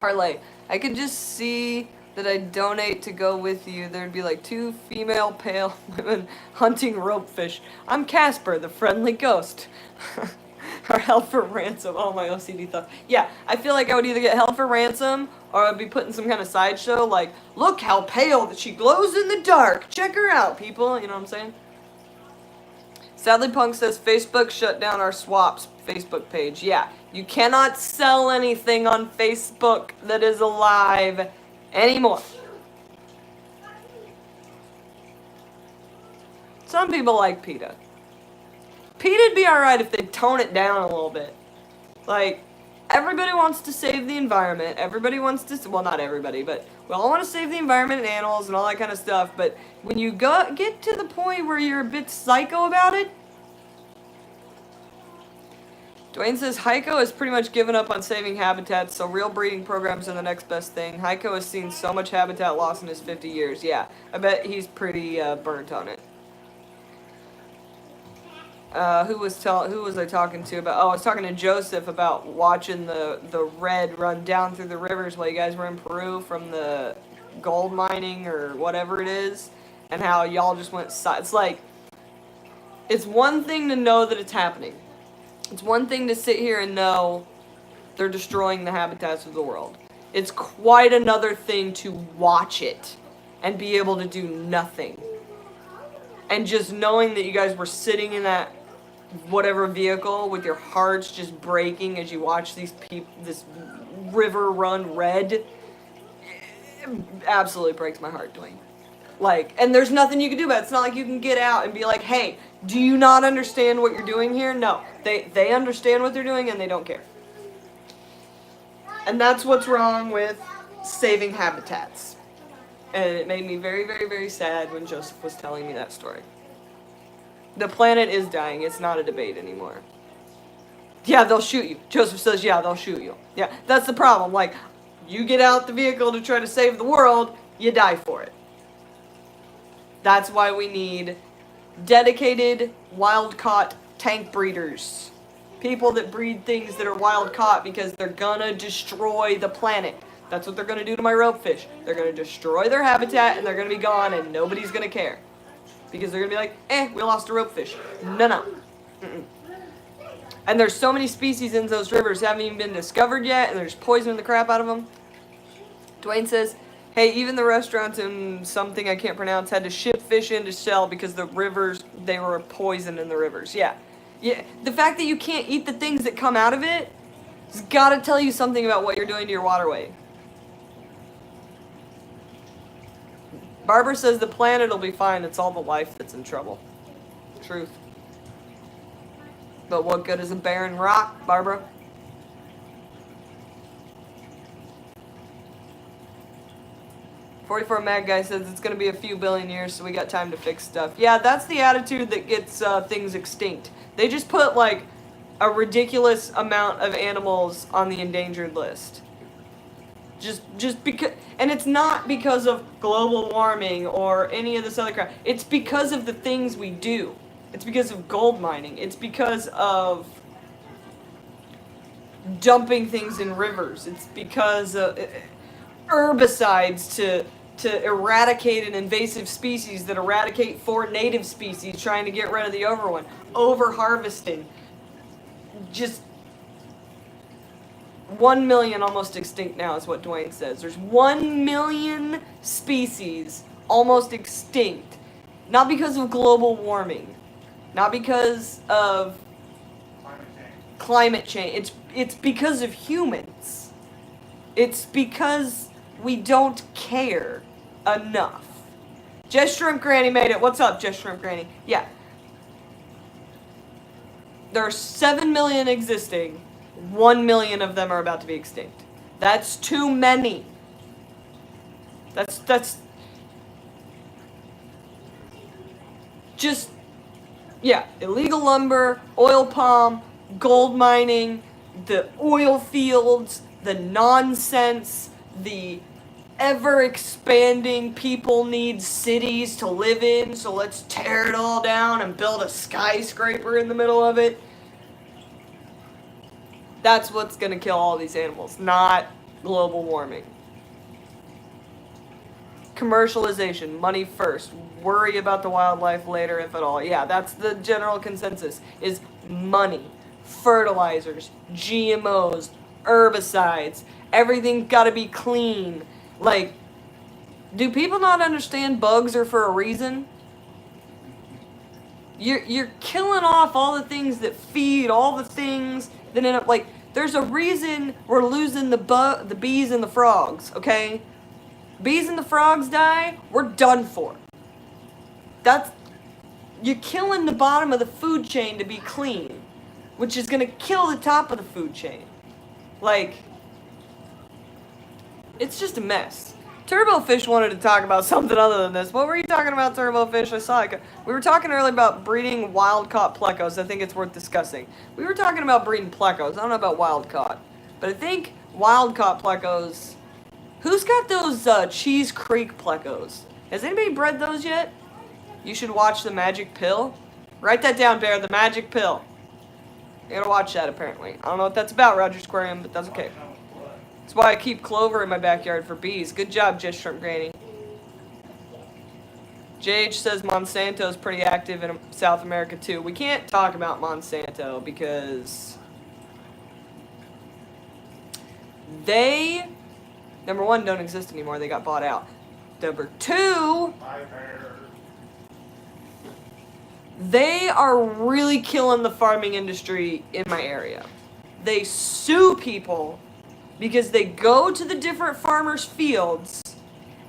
Parlay. I could just see that I'd donate to go with you. There'd be like 2 female pale women hunting ropefish. I'm Casper, the friendly ghost. Or held for ransom. Oh, my OCD thought. Yeah, I feel like I would either get held for ransom or I'd be put in some kind of sideshow like, look how pale that she glows in the dark. Check her out, people. You know what I'm saying? Sadly Punk says Facebook shut down our swaps Facebook page. Yeah, you cannot sell anything on Facebook that is alive anymore. Some people like PETA. PETA'd be alright if they tone it down a little bit. Like, everybody wants to save the environment. Everybody wants to, well, not everybody, but we all want to save the environment and animals and all that kind of stuff. But when you get to the point where you're a bit psycho about it, Dwayne says, Heiko has pretty much given up on saving habitats, so real breeding programs are the next best thing. Heiko has seen so much habitat loss in his 50 years. Yeah, I bet he's pretty burnt on it. Who was I talking to about? Oh, I was talking to Joseph about watching the red run down through the rivers while you guys were in Peru from the gold mining or whatever it is, and how y'all just went it's like, it's one thing to know that it's happening. It's one thing to sit here and know they're destroying the habitats of the world. It's quite another thing to watch it and be able to do nothing. And just knowing that you guys were sitting in that whatever vehicle with your hearts just breaking as you watch this river run red, it absolutely breaks my heart, Dwayne. Like, and there's nothing you can do about it. It's not like you can get out and be like, hey, do you not understand what you're doing here? No. They understand what they're doing and they don't care. And that's what's wrong with saving habitats. And it made me very, very, very sad when Joseph was telling me that story. The planet is dying. It's not a debate anymore. Yeah, they'll shoot you. Joseph says, yeah, they'll shoot you. Yeah, that's the problem. Like, you get out the vehicle to try to save the world, you die for it. That's why we need dedicated, wild-caught tank breeders. People that breed things that are wild-caught because they're gonna destroy the planet. That's what they're gonna do to my ropefish. They're gonna destroy their habitat and they're gonna be gone and nobody's gonna care. Because they're gonna be like, we lost a ropefish. No. Mm-mm. And there's so many species in those rivers that haven't even been discovered yet and they're just poisoning the crap out of them. Dwayne says, hey, even the restaurants in something I can't pronounce had to ship fish in to sell because the rivers, they were poisoned in the rivers. Yeah. The fact that you can't eat the things that come out of it has got to tell you something about what you're doing to your waterway. Barbara says the planet will be fine. It's all the life that's in trouble. Truth. But what good is a barren rock, Barbara? "44 Mad Guy says it's going to be a few billion years, so we got time to fix stuff." Yeah, that's the attitude that gets things extinct. They just put, like, a ridiculous amount of animals on the endangered list. Just because, and it's not because of global warming or any of this other crap. It's because of the things we do. It's because of gold mining. It's because of dumping things in rivers. It's because of herbicides to eradicate an invasive species that eradicate 4 native species, trying to get rid of the over one. Over harvesting. Just 1 million almost extinct now is what Dwayne says. There's 1 million species almost extinct. Not because of global warming. Not because of climate change. It's because of humans. It's because we don't care enough. Jess Shrimp Granny made it. What's up, Jess Shrimp Granny? Yeah. There are 7 million existing. 1 million of them are about to be extinct. That's too many. That's just, yeah, illegal lumber, oil palm, gold mining, the oil fields, the nonsense, the ever-expanding people need cities to live in, so let's tear it all down and build a skyscraper in the middle of it. That's what's going to kill all these animals, not global warming. Commercialization, money first, worry about the wildlife later if at all. Yeah, that's the general consensus, is money, fertilizers, GMOs, herbicides, everything's got to be clean. Like, do people not understand bugs are for a reason? You're killing off all the things that feed, all the things that end up, like, there's a reason we're losing the bees and the frogs, okay? Bees and the frogs die, we're done for. You're killing the bottom of the food chain to be clean, which is going to kill the top of the food chain. Like, it's just a mess. Turbofish wanted to talk about something other than this. What were you talking about, Turbofish? I saw it. We were talking earlier about breeding wild-caught plecos. I think it's worth discussing. We were talking about breeding plecos. I don't know about wild-caught. But I think wild-caught plecos... Who's got those Cheese Creek plecos? Has anybody bred those yet? You should watch The Magic Pill. Write that down, Bear. The Magic Pill. You gotta watch that, apparently. I don't know what that's about, Roger's Aquarium, but that's okay. That's why I keep clover in my backyard for bees. Good job, Just Shrimp Granny. JH says Monsanto's pretty active in South America, too. We can't talk about Monsanto because they, number one, don't exist anymore. They got bought out. Number two, they are really killing the farming industry in my area. They sue people because they go to the different farmers' fields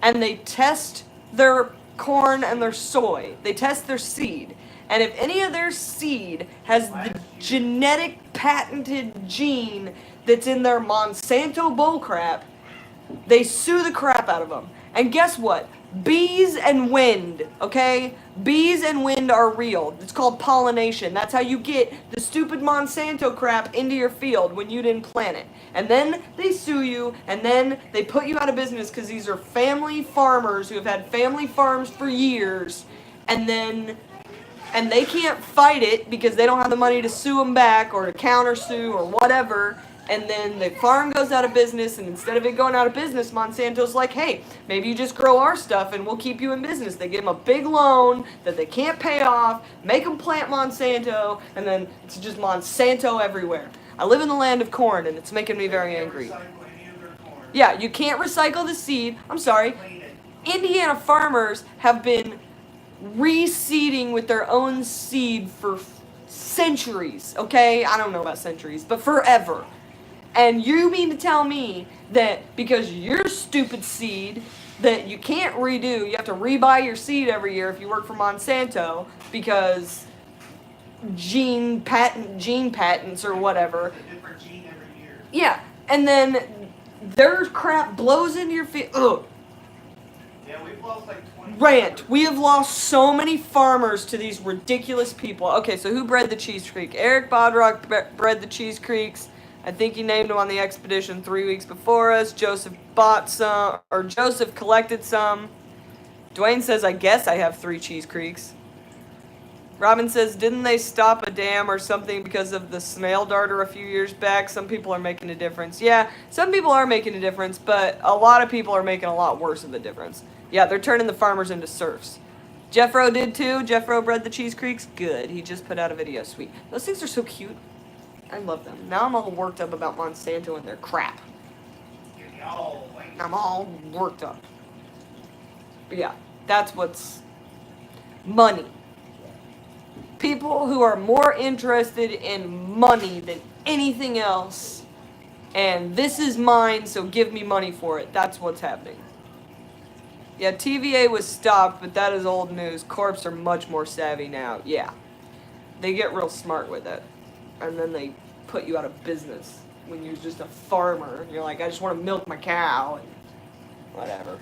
and they test their corn and their soy. They test their seed. And if any of their seed has the genetic patented gene that's in their Monsanto bullcrap, they sue the crap out of them. And guess what? Bees and wind, okay? Bees and wind are real. It's called pollination. That's how you get the stupid Monsanto crap into your field when you didn't plant it. And then they sue you, and then they put you out of business because these are family farmers who have had family farms for years, and they can't fight it because they don't have the money to sue them back or to counter-sue or whatever. And then the farm goes out of business, and instead of it going out of business, Monsanto's like, hey, maybe you just grow our stuff and we'll keep you in business. They give them a big loan that they can't pay off, make them plant Monsanto, and then it's just Monsanto everywhere. I live in the land of corn, and it's making me very angry. Yeah, you can't recycle the seed. I'm sorry. Indiana farmers have been reseeding with their own seed for centuries, okay? I don't know about centuries, but forever. And you mean to tell me that because your stupid seed that you can't redo, you have to rebuy your seed every year if you work for Monsanto because gene patents or whatever. A different gene every year. Yeah, and then their crap blows into your field. Ugh. Yeah, we've lost like 20. Rant. We have lost so many farmers to these ridiculous people. Okay, so who bred the Cheese Creek? Eric Bodrock bred the Cheese Creeks. I think he named them on the expedition 3 weeks before us. Joseph bought some, or Joseph collected some. Dwayne says, I guess I have 3 Cheese Creeks. Robin says, didn't they stop a dam or something because of the snail darter a few years back? Some people are making a difference. Yeah, some people are making a difference, but a lot of people are making a lot worse of a difference. Yeah, they're turning the farmers into serfs. Jeffro did too. Jeffro bred the Cheese Creeks. Good. He just put out a video. Sweet. Those things are so cute. I love them. Now I'm all worked up about Monsanto and their crap. I'm all worked up. But yeah, that's what's money. People who are more interested in money than anything else. And this is mine, so give me money for it. That's what's happening. Yeah, TVA was stopped, but that is old news. Corps are much more savvy now. Yeah. They get real smart with it. And then they put you out of business when you're just a farmer. And you're like, I just want to milk my cow and whatever.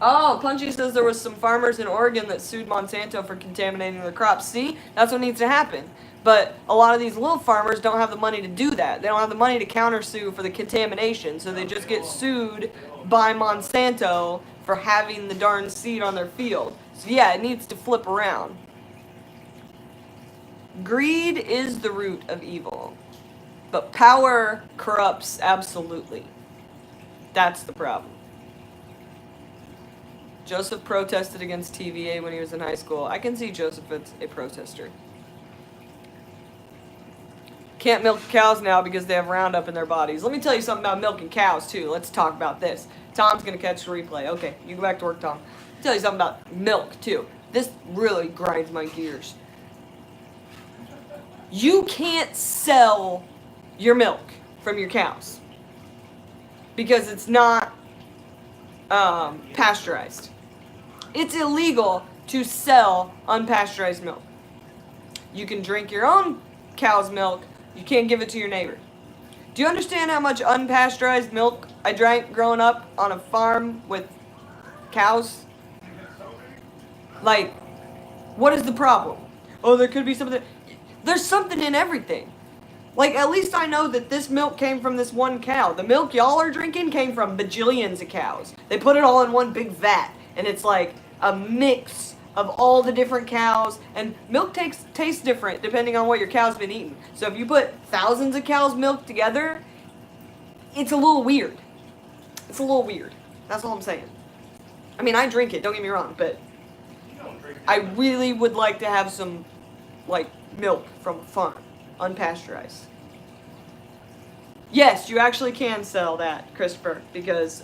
Oh, Punchy says there was some farmers in Oregon that sued Monsanto for contaminating their crops. See? That's what needs to happen. But a lot of these little farmers don't have the money to do that. They don't have the money to countersue for the contamination, so they just get sued by Monsanto for having the darn seed on their field. So yeah, it needs to flip around. Greed is the root of evil, but power corrupts absolutely. That's the problem. Joseph protested against TVA when he was in high school. I can see Joseph as a protester. Can't milk cows now because they have Roundup in their bodies. Let me tell you something about milking cows, too. Let's talk about this. Tom's going to catch the replay. Okay, you go back to work, Tom. I'll tell you something about milk, too. This really grinds my gears. You can't sell your milk from your cows because it's not pasteurized. It's illegal to sell unpasteurized milk. You can drink your own cow's milk. You can't give it to your neighbor. Do you understand how much unpasteurized milk I drank growing up on a farm with cows? Like, what is the problem? Oh, there could be something. There's something in everything. Like, at least I know that this milk came from this one cow. The milk y'all are drinking came from bajillions of cows. They put it all in one big vat, and it's like a mix of all the different cows, and milk tastes different depending on what your cow's been eating. So if you put thousands of cows' milk together, it's a little weird. It's a little weird. That's all I'm saying. I mean, I drink it, don't get me wrong, but I really would like to have some, like, milk from a farm, unpasteurized. Yes, you actually can sell that, Christopher, because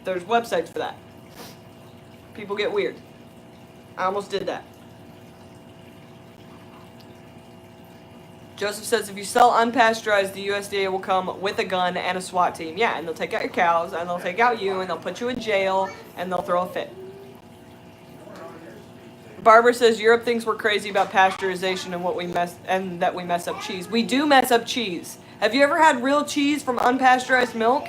there's websites for that. People get weird. I almost did that. Joseph says if you sell unpasteurized, the USDA will come with a gun and a SWAT team. Yeah, and they'll take out your cows, and they'll take out you, and they'll put you in jail, and they'll throw a fit. Barbara says Europe thinks we're crazy about pasteurization and that we mess up cheese. We do mess up cheese. Have you ever had real cheese from unpasteurized milk?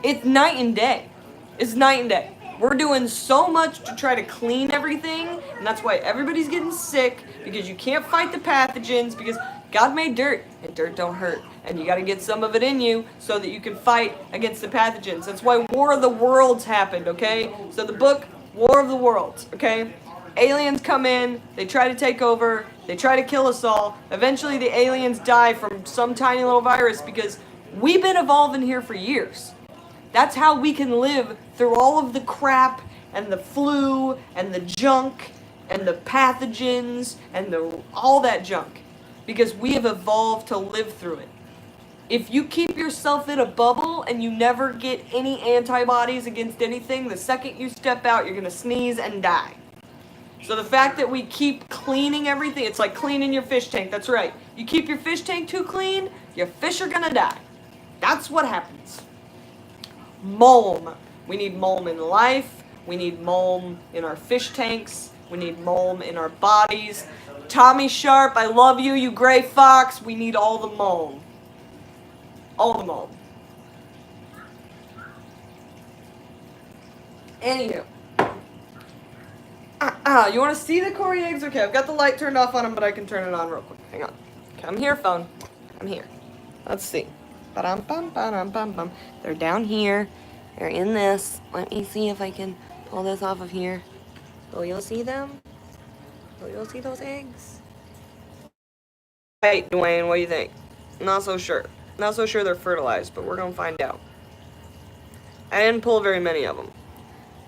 It's night and day. It's night and day. We're doing so much to try to clean everything, and that's why everybody's getting sick, because you can't fight the pathogens, because God made dirt, and dirt don't hurt, and you got to get some of it in you so that you can fight against the pathogens. That's why War of the Worlds happened, okay? So the book, War of the Worlds, okay? Aliens come in, they try to take over, they try to kill us all. Eventually the aliens die from some tiny little virus because we've been evolving here for years. That's how we can live through all of the crap and the flu and the junk and the pathogens and all that junk. Because we have evolved to live through it. If you keep yourself in a bubble and you never get any antibodies against anything, the second you step out, you're going to sneeze and die. So the fact that we keep cleaning everything, it's like cleaning your fish tank. That's right. You keep your fish tank too clean, your fish are going to die. That's what happens. Mulm. We need mulm in life. We need mulm in our fish tanks. We need mulm in our bodies. Tommy Sharp, I love you, you gray fox. We need all the mulm. All the mulm. Anywho. You want to see the Cory eggs? Okay, I've got the light turned off on them, but I can turn it on real quick. Hang on. Come here, phone. Come here. Let's see. Ba-dum-bum. They're down here. They're in this. Let me see if I can pull this off of here. Oh, you'll see them? Oh, you'll see those eggs? Hey, Dwayne, what do you think? Not so sure. Not so sure they're fertilized, but we're gonna find out. I didn't pull very many of them.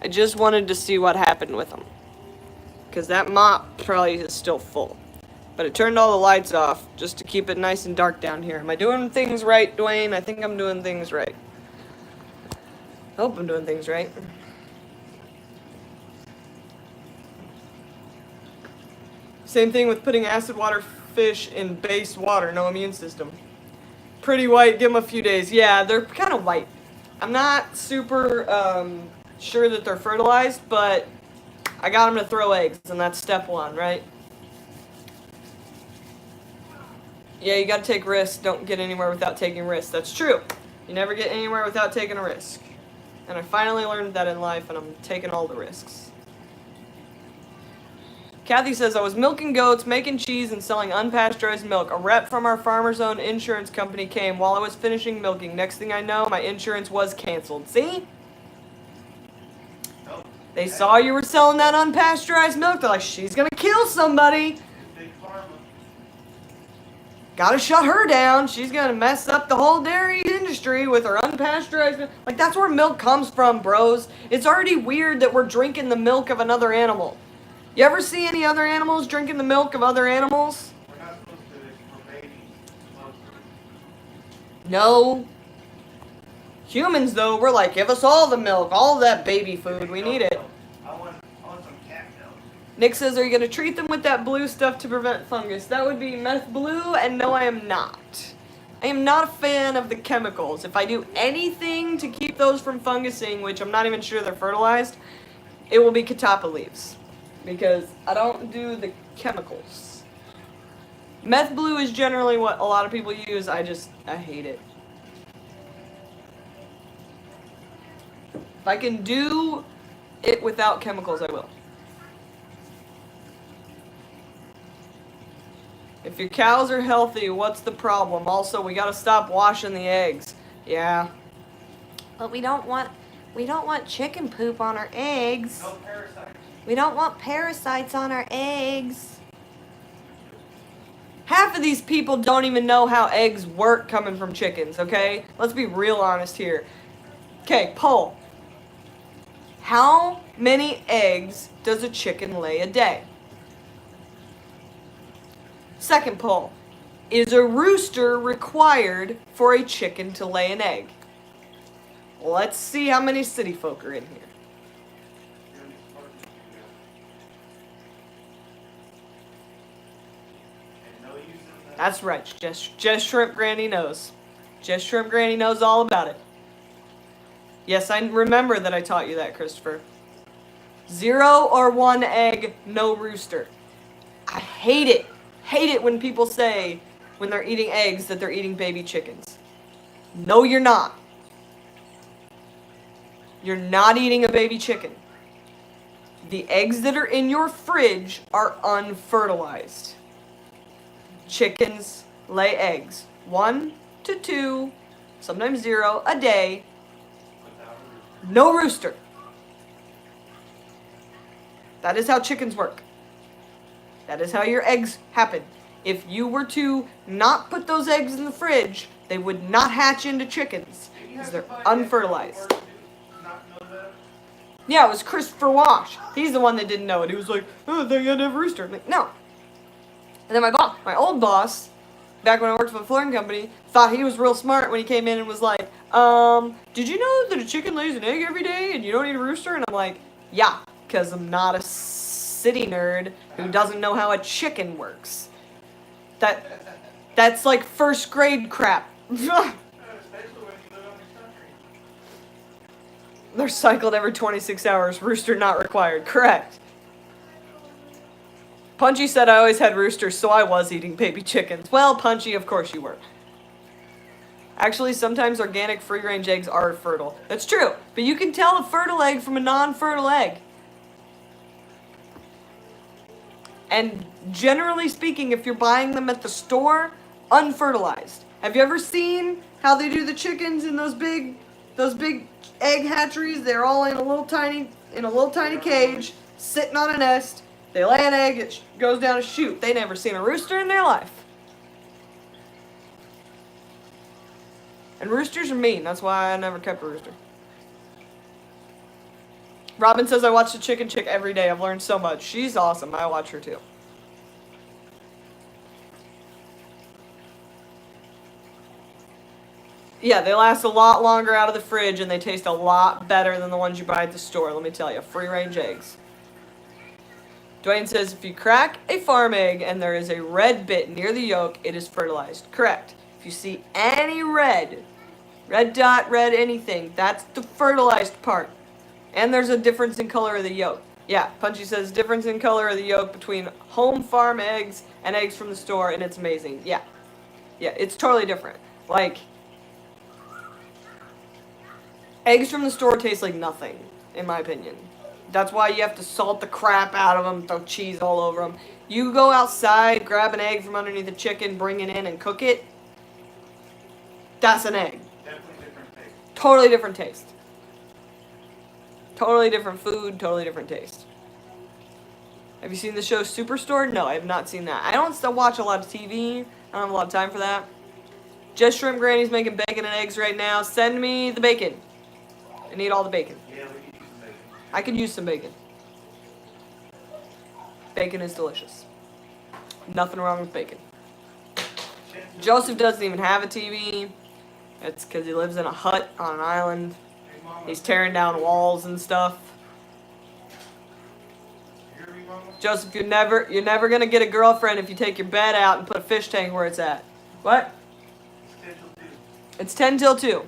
I just wanted to see what happened with them. Because that mop probably is still full. But it turned all the lights off just to keep it nice and dark down here. Am I doing things right, Dwayne? I think I'm doing things right. Hope I'm doing things right. Same thing with putting acid water fish in base water, no immune system. Pretty white, give them a few days. Yeah, they're kind of white. I'm not super sure that they're fertilized, but I got them to throw eggs, and that's step one, right? Yeah, you gotta take risks. Don't get anywhere without taking risks. That's true. You never get anywhere without taking a risk. And I finally learned that in life, and I'm taking all the risks. Kathy says, I was milking goats, making cheese, and selling unpasteurized milk. A rep from our farmer's own insurance company came while I was finishing milking. Next thing I know, my insurance was canceled. See? They saw you were selling that unpasteurized milk. They're like, she's gonna kill somebody. Big pharma. Gotta shut her down. She's gonna mess up the whole dairy industry with her unpasteurized milk. Like, that's where milk comes from, bros. It's already weird that we're drinking the milk of another animal. You ever see any other animals drinking the milk of other animals? We're not supposed to. It's for babies. Mostly. No. Humans, though, we're like, give us all the milk, all that baby food. We need it. I want some cat milk. Nick says, are you going to treat them with that blue stuff to prevent fungus? That would be meth blue, and no, I am not. I am not a fan of the chemicals. If I do anything to keep those from fungusing, which I'm not even sure they're fertilized, it will be catappa leaves. Because I don't do the chemicals. Meth blue is generally what a lot of people use. I hate it. If I can do it without chemicals, I will. If your cows are healthy, what's the problem? Also, we gotta stop washing the eggs. Yeah. But we don't want chicken poop on our eggs. No parasites. We don't want parasites on our eggs. Half of these people don't even know how eggs work coming from chickens, okay? Let's be real honest here. Okay, poll. How many eggs does a chicken lay a day? Second poll. Is a rooster required for a chicken to lay an egg? Let's see how many city folk are in here. That's right. Just Shrimp Granny knows. Just Shrimp Granny knows all about it. Yes, I remember that I taught you that, Christopher. 0 or 1 egg, no rooster. I hate it. Hate it when people say, when they're eating eggs, that they're eating baby chickens. No, you're not. You're not eating a baby chicken. The eggs that are in your fridge are unfertilized. Chickens lay eggs. 1 to 2, sometimes 0, a day. No rooster. That is how chickens work. That is how your eggs happen. If you were to not put those eggs in the fridge, they would not hatch into chickens because they're unfertilized. Yeah, it was Christopher Wash. He's the one that didn't know it. He was like, oh, they gotta have a rooster. I'm like, no. And then my old boss, back when I worked for the flooring company, thought he was real smart when he came in and was like, did you know that a chicken lays an egg every day and you don't need a rooster? And I'm like, yeah, because I'm not a city nerd who doesn't know how a chicken works. That's like first grade crap. They're cycled every 26 hours. Rooster not required. Correct. Punchy said I always had roosters, so I was eating baby chickens. Well, Punchy, of course you were. Actually, sometimes organic free-range eggs are fertile. That's true, but you can tell a fertile egg from a non-fertile egg. And generally speaking, if you're buying them at the store, unfertilized. Have you ever seen how they do the chickens in those big egg hatcheries? They're all in a little tiny cage, sitting on a nest. They lay an egg, it goes down a chute. They never seen a rooster in their life. And roosters are mean. That's why I never kept a rooster. Robin says I watch the Chicken Chick every day. I've learned so much. She's awesome. I watch her too. Yeah, they last a lot longer out of the fridge and they taste a lot better than the ones you buy at the store. Let me tell you, free-range eggs. Dwayne says if you crack a farm egg and there is a red bit near the yolk, it is fertilized. Correct. If you see any red dot, red anything, that's the fertilized part. And there's a difference in color of the yolk. Yeah, Punchy says difference in color of the yolk between home farm eggs and eggs from the store, and it's amazing. Yeah. Yeah, it's totally different. Like, eggs from the store taste like nothing, in my opinion. That's why you have to salt the crap out of them, throw cheese all over them. You go outside, grab an egg from underneath the chicken, bring it in and cook it. That's an egg. Definitely different taste. Totally different taste. Totally different food, totally different taste. Have you seen the show Superstore? No, I have not seen that. I don't still watch a lot of TV. I don't have a lot of time for that. Just Shrimp Granny's making bacon and eggs right now. Send me the bacon. I need all the bacon. Yeah, we can use some bacon. I could use some bacon. Bacon is delicious. Nothing wrong with bacon. Joseph doesn't even have a TV. It's because he lives in a hut on an island. Hey, Mama, He's tearing down walls and stuff. you hear me, Mama? Joseph, you're never gonna get a girlfriend if you take your bed out and put a fish tank where it's at. What? It's 10 It's 10 till 2. till 2.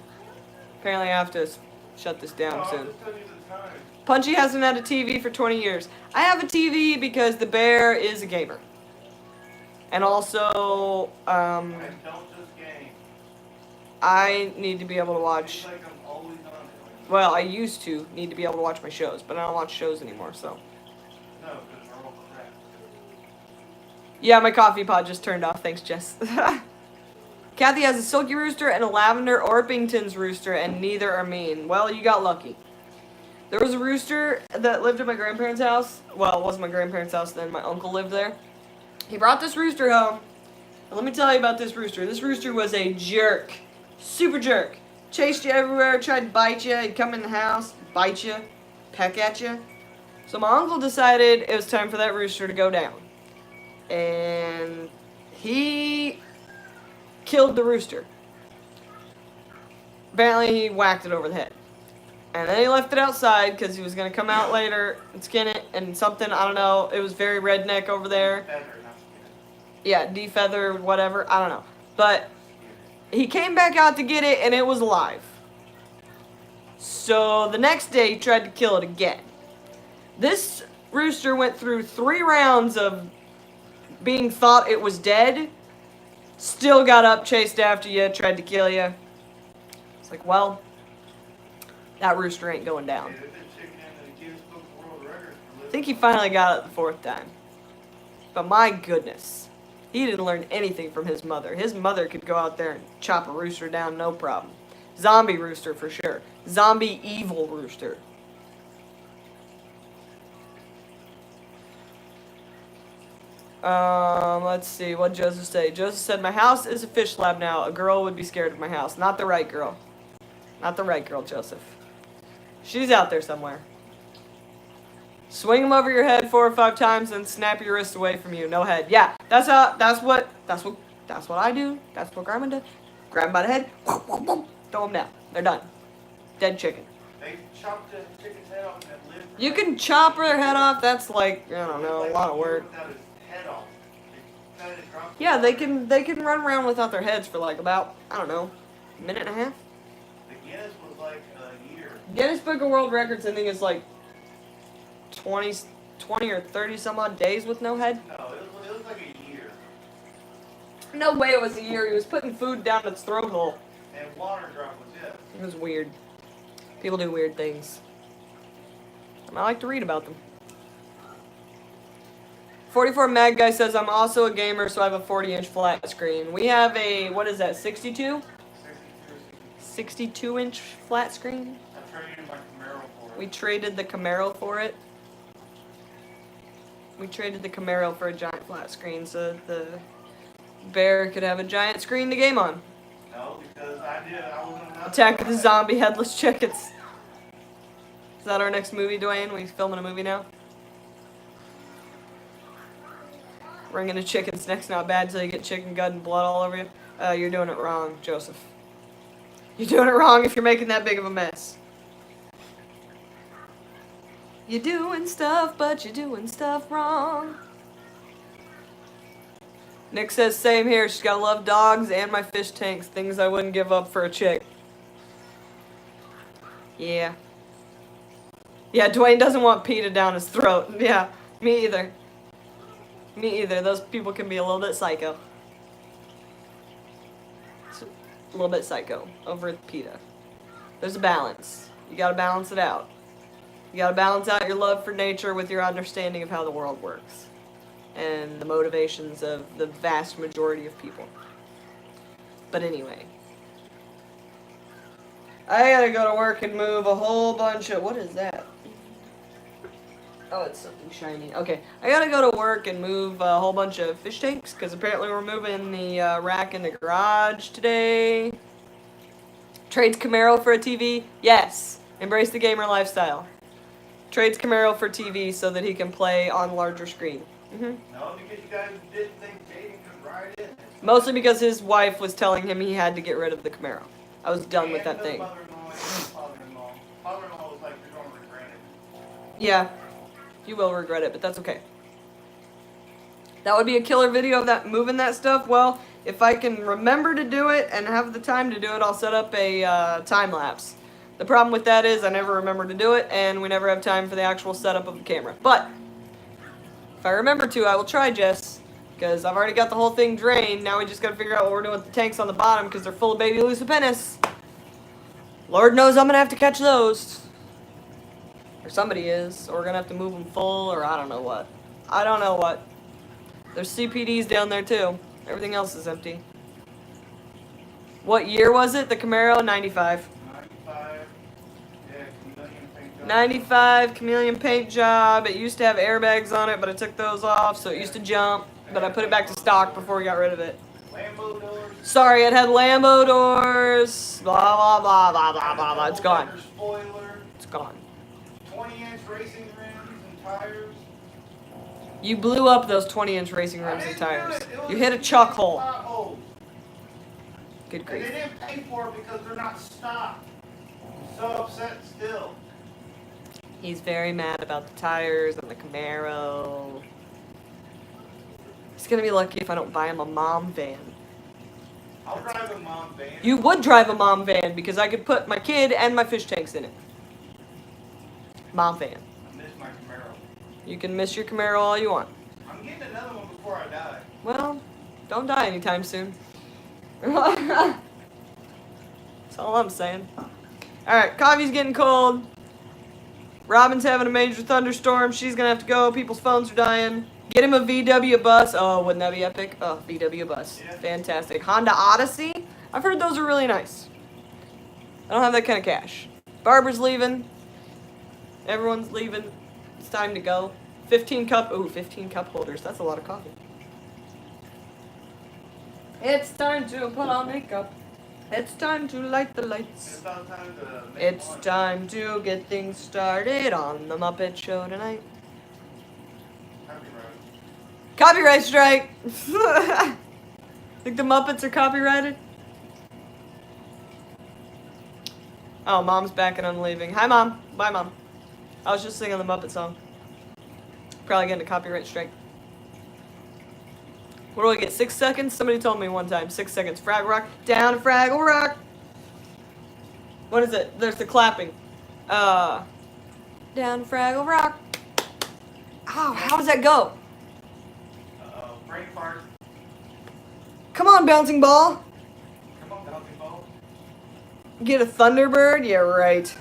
Apparently I have to shut this down No, I'll soon. just tell you the time. Punchy hasn't had a TV for 20 years. I have a TV because the bear is a gamer. And also, And don't just game. I need to be able to watch... It's like I'm always on it. Well, I used to need to be able to watch my shows, but I don't watch shows anymore, so... No, because we're all crap. Yeah, my coffee pot just turned off. Thanks, Jess. Kathy has a silky rooster and a lavender Orpington's rooster, and neither are mean. Well, you got lucky. There was a rooster that lived at my grandparents' house. Well, it wasn't my grandparents' house then. My uncle lived there. He brought this rooster home. And let me tell you about this rooster. This rooster was a jerk. Super jerk. Chased you everywhere, tried to bite you. He'd come in the house, bite you, peck at you. So my uncle decided it was time for that rooster to go down. And he killed the rooster. Apparently he whacked it over the head. And then he left it outside because he was going to come out later and skin it and something, I don't know. It was very redneck over there. Feather, not skin. Yeah, defeather, whatever, I don't know. But he came back out to get it and it was alive. So the next day he tried to kill it again. This rooster went through 3 rounds of being thought it was dead. Still got up, chased after you, tried to kill you. It's like, well, that rooster ain't going down. Hey, there's been chicken in the Guinness Book of World Records for I think he finally got it the 4th time. But my goodness, he didn't learn anything from his mother. His mother could go out there and chop a rooster down, no problem. Zombie rooster for sure. Zombie evil rooster. Let's see, what did Joseph say? Joseph said, my house is a fish lab now. A girl would be scared of my house. Not the right girl. Not the right girl, Joseph. She's out there somewhere. Swing them over your head 4 or 5 times and snap your wrist away from you. No head. Yeah, that's what I do. That's what Grandma does. Grab them by the head, throw them down. They're done. Dead chicken. They chopped the chicken's head off and that lived for You like- can chop their head off. That's like, I don't know, a like lot of he work. without his head off. They cut it, dropped it. Yeah, they can run around without their heads for like about, I don't know, a minute and a half. The Guinness was like a year. Guinness Book of World Records, I think, is like 20 or 30 some odd days with no head. No, it was like a year. No way it was a year. He was putting food down its throat hole. And water drop was it. It was weird. People do weird things. And I like to read about them. 44 Mag Guy says, I'm also a gamer, so I have a 40-inch flat screen. We have a, what is that, 62? 62-inch flat screen? I traded my Camaro for it. We traded the Camaro for it. We traded the Camaro for a giant flat screen so that the bear could have a giant screen to game on. No, because I wasn't allowed Attack to of the buy it. Zombie Headless Chickens. Is that our next movie, Dwayne? We filming a movie now? Ringing a chicken's neck's not bad till you get chicken gut and blood all over you. You're doing it wrong, Joseph. You're doing it wrong if you're making that big of a mess. You're doing stuff, but you're doing stuff wrong. Nick says, same here. She's gotta love dogs and my fish tanks. Things I wouldn't give up for a chick. Yeah. Yeah, Dwayne doesn't want PETA down his throat. Yeah, me either. Me either. Those people can be a little bit psycho. A little bit psycho over at PETA. There's a balance. You gotta balance it out. You gotta balance out your love for nature with your understanding of how the world works. And the motivations of the vast majority of people. But anyway. I gotta go to work and move a whole bunch of... What is that? Oh, it's something shiny. Okay, I gotta go to work and move a whole bunch of fish tanks, because apparently we're moving the rack in the garage today. Trades Camaro for a TV? Yes. Embrace the gamer lifestyle. Trades Camaro for TV so that he can play on larger screen. No, because you guys didn't think Jaden could ride it. Mostly because his wife was telling him he had to get rid of the Camaro. I was done with that And thing. the mother-in-law and the father-in-law. Father-in-law was like, you're going to regret it. Yeah, you will regret it, but that's okay. That would be a killer video of that moving that stuff. Well, if I can remember to do it and have the time to do it, I'll set up a time lapse. The problem with that is I never remember to do it, and we never have time for the actual setup of the camera. But if I remember to, I will try, Jess, because I've already got the whole thing drained. Now we just got to figure out what we're doing with the tanks on the bottom because they're full of baby lucipennis. Lord knows I'm gonna have to catch those. Or somebody is. Or we're gonna have to move them full, or I don't know what. I don't know what. There's CPDs down there too. Everything else is empty. What year was it? The Camaro? 95. 95. Yeah, chameleon paint job. 95 chameleon paint job. It used to have airbags on it, but I took those off, so it used to jump. But I put it back to stock before we got rid of it. Lambo doors. Sorry, it had Lambo doors. Blah, blah, blah, blah, blah, blah, blah. It's gone. Double-decker spoiler. It's gone. 20-inch racing rims and tires. You blew up those 20-inch racing rims and tires. You hit a chuck hole. Potholes. Good And grief. they didn't pay for it because they're not stocked. I'm so upset still. He's very mad about the tires and the Camaro. He's gonna be lucky if I don't buy him a mom van. I'll drive a mom van. You would drive a mom van because I could put my kid and my fish tanks in it. Mom van. I miss my Camaro. You can miss your Camaro all you want. I'm getting another one before I die. Well, don't die anytime soon. That's all I'm saying. Alright, coffee's getting cold. Robin's having a major thunderstorm. She's gonna have to go. People's phones are dying. Get him a VW bus. Oh, wouldn't that be epic? Oh, VW bus. Yeah. Fantastic. Honda Odyssey. I've heard those are really nice. I don't have that kind of cash. Barbara's leaving. Everyone's leaving. It's time to go. 15 cup holders. That's a lot of coffee. It's time to put on makeup. It's time to light the lights. It's about time to make It's lunch. time to get things started on the Muppet Show tonight. Copyright. Copyright strike! Think the Muppets are copyrighted? Oh, Mom's back and I'm leaving. Hi, Mom. Bye, Mom. I was just singing the Muppet song. Probably getting a copyright strike. What do I get? 6 seconds? Somebody told me one time. 6 seconds. Fraggle Rock. Down to Fraggle Rock. What is it? There's the clapping. Down to Fraggle Rock. Ow, how does that go? Brain fart. Come on, bouncing ball. Come on, bouncing ball. Get a Thunderbird? Yeah, right.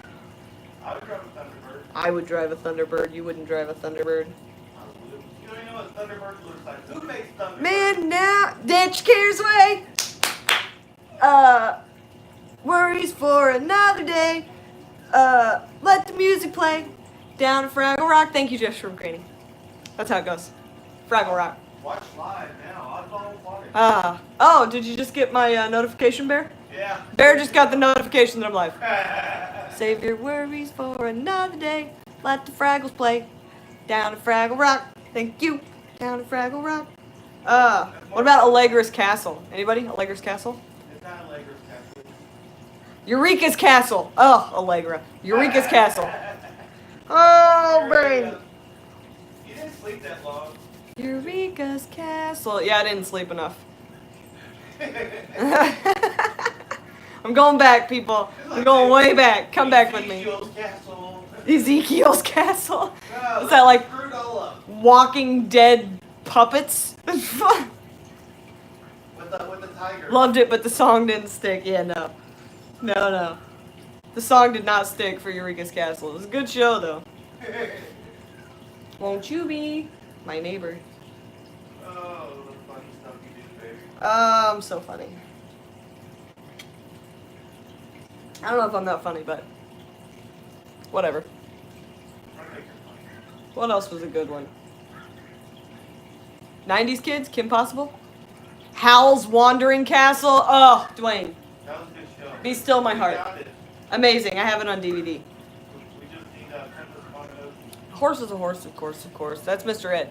I would drive a Thunderbird. I would drive a Thunderbird. You wouldn't drive a Thunderbird. I would. You don't even know what Thunderbird looks like. Who makes Thunderbird? Man, now ditch cares away. Worries for another day. Let the music play. Down at Fraggle Rock. Thank you, Jeff from Craney. That's how it goes. Fraggle Rock. Watch live now. Oddball watch. Oh, did you just get my notification, Bear? Yeah. Bear just got the notification that I'm live. Save your worries for another day. Let the Fraggles play. Down at Fraggle Rock. Thank you. Down at Fraggle Rock. What about Allegra's Castle? Anybody? Allegra's Castle? It's not Allegra's Castle. Eureka's Castle. Oh, Allegra. Eureka's Castle. Oh, brain. You didn't sleep that long. Eureka's Castle. Yeah, I didn't sleep enough. I'm going back, people. I'm going way back. Come back with me. Ezekiel's Castle. Ezekiel's Castle. No, Is that like screwed all up. Walking Dead puppets? With the tiger. Loved it, but the song didn't stick. Yeah, no. No. The song did not stick for Eureka's Castle. It was a good show, though. Won't you be my neighbor? Oh, the funny stuff you did, baby. I'm so funny. I don't know if I'm that funny, but whatever. Try to make it funny. What else was a good one? 90s Kids? Kim Possible? Howl's Wandering Castle? Oh, Dwayne. That was a good show. Be still my We heart. got it. Amazing. I have it on DVD. We just need Princess Mononoke. A horse is a horse, of course. That's Mr. Ed.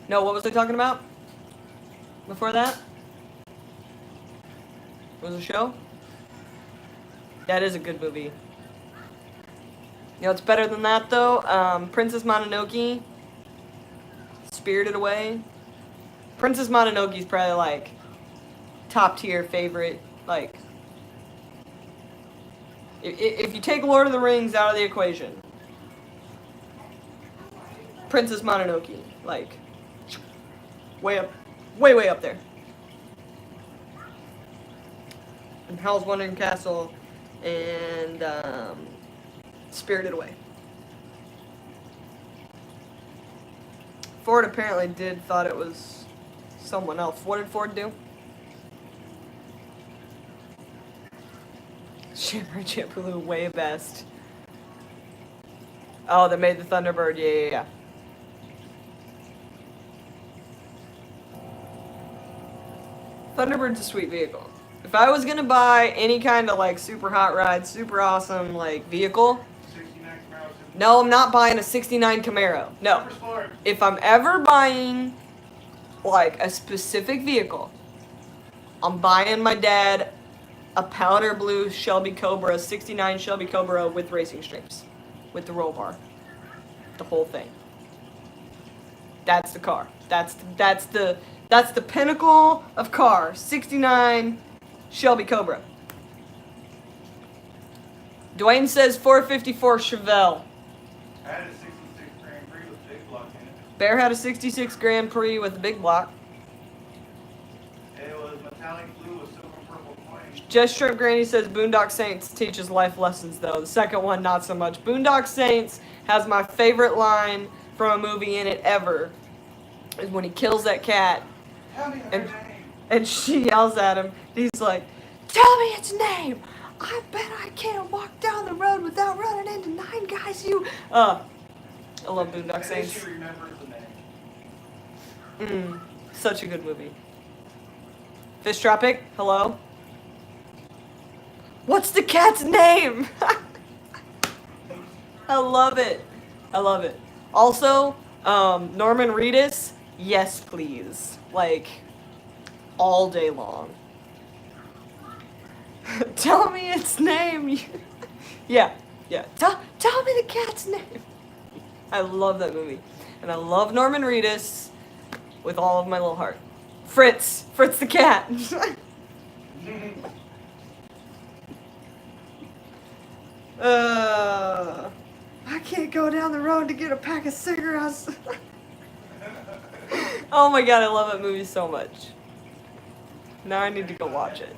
No, what was I talking about? Before that? Was a show? That is a good movie. You know, it's better than that, though. Princess Mononoke. Spirited Away. Princess Mononoke is probably, like, top tier favorite. Like, if you take Lord of the Rings out of the equation, Princess Mononoke, like, way up there. And Howl's Wandering Castle, and Spirited Away. Ford apparently thought it was someone else. What did Ford do? Shimmer Shampoo way best. Oh, that made the Thunderbird. Yeah. Thunderbird's a sweet vehicle. If I was gonna buy any kind of like super hot ride, super awesome like vehicle, 69 Camaro. no, I'm not buying a 69 Camaro. No. Super sport. If I'm ever buying like a specific vehicle, I'm buying my dad a powder blue Shelby Cobra, 69 Shelby Cobra with racing stripes, with the roll bar, the whole thing. That's the car. That's the pinnacle of car. 69 Shelby Cobra. Dwayne says 454 Chevelle. I had a 66 Grand Prix with big block in it. Bear had a 66 Grand Prix with a big block. It was metallic blue with silver purple flames. Just Shrimp Granny says Boondock Saints teaches life lessons, though. The second one, not so much. Boondock Saints has my favorite line from a movie in it ever. Is when he kills that cat Tell me her and, name. and she yells at him. He's like, "Tell me its name. I bet I can't walk down the road without running into 9 guys, you." I love Boondock And then Saints. she remembers the name. Such a good movie. Fish Tropic, hello? What's the cat's name? I love it. Also, Norman Reedus, yes please. Like, all day long. Tell me its name. yeah. Tell me the cat's name. I love that movie. And I love Norman Reedus with all of my little heart. Fritz the cat. I can't go down the road to get a pack of cigarettes. Oh my god, I love that movie so much. Now I need to go watch it.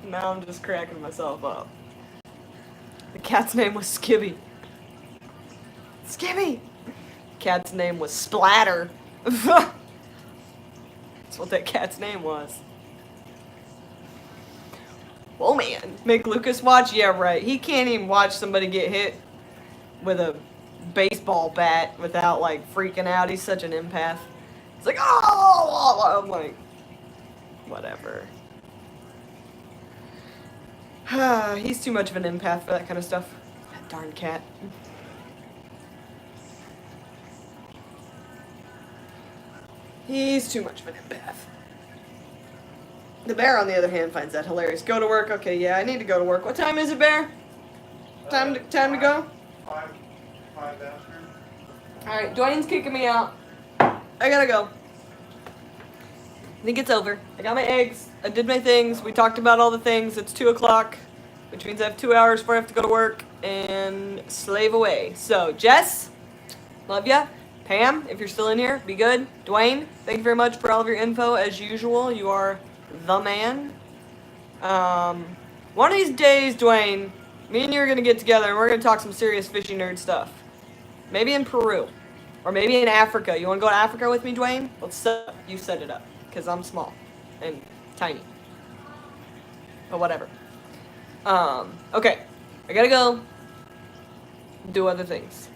Now I'm just cracking myself up. The cat's name was Skibby. Skibby! Cat's name was Splatter. That's what that cat's name was. Oh man, make Lucas watch? Yeah, right. He can't even watch somebody get hit with a baseball bat without like freaking out. He's such an empath. It's like, oh! I'm like, whatever. He's too much of an empath for that kind of stuff. That darn cat. He's too much of an empath. The bear, on the other hand, finds that hilarious. Go to work? Okay, yeah, I need to go to work. What time is it, Bear? Time to go? 5 after. Alright, Dwayne's kicking me out. I gotta go. I think it's over. I got my eggs. I did my things. We talked about all the things. It's 2 o'clock, which means I have 2 hours before I have to go to work and slave away. So, Jess, love ya. Pam, if you're still in here, be good. Dwayne, thank you very much for all of your info. As usual, you are the man. One of these days, Dwayne, me and you are going to get together and we're going to talk some serious fishing nerd stuff. Maybe in Peru. Or maybe in Africa. You want to go to Africa with me, Dwayne? You set it up. Because I'm small. And tiny. But whatever. Okay. I gotta go do other things.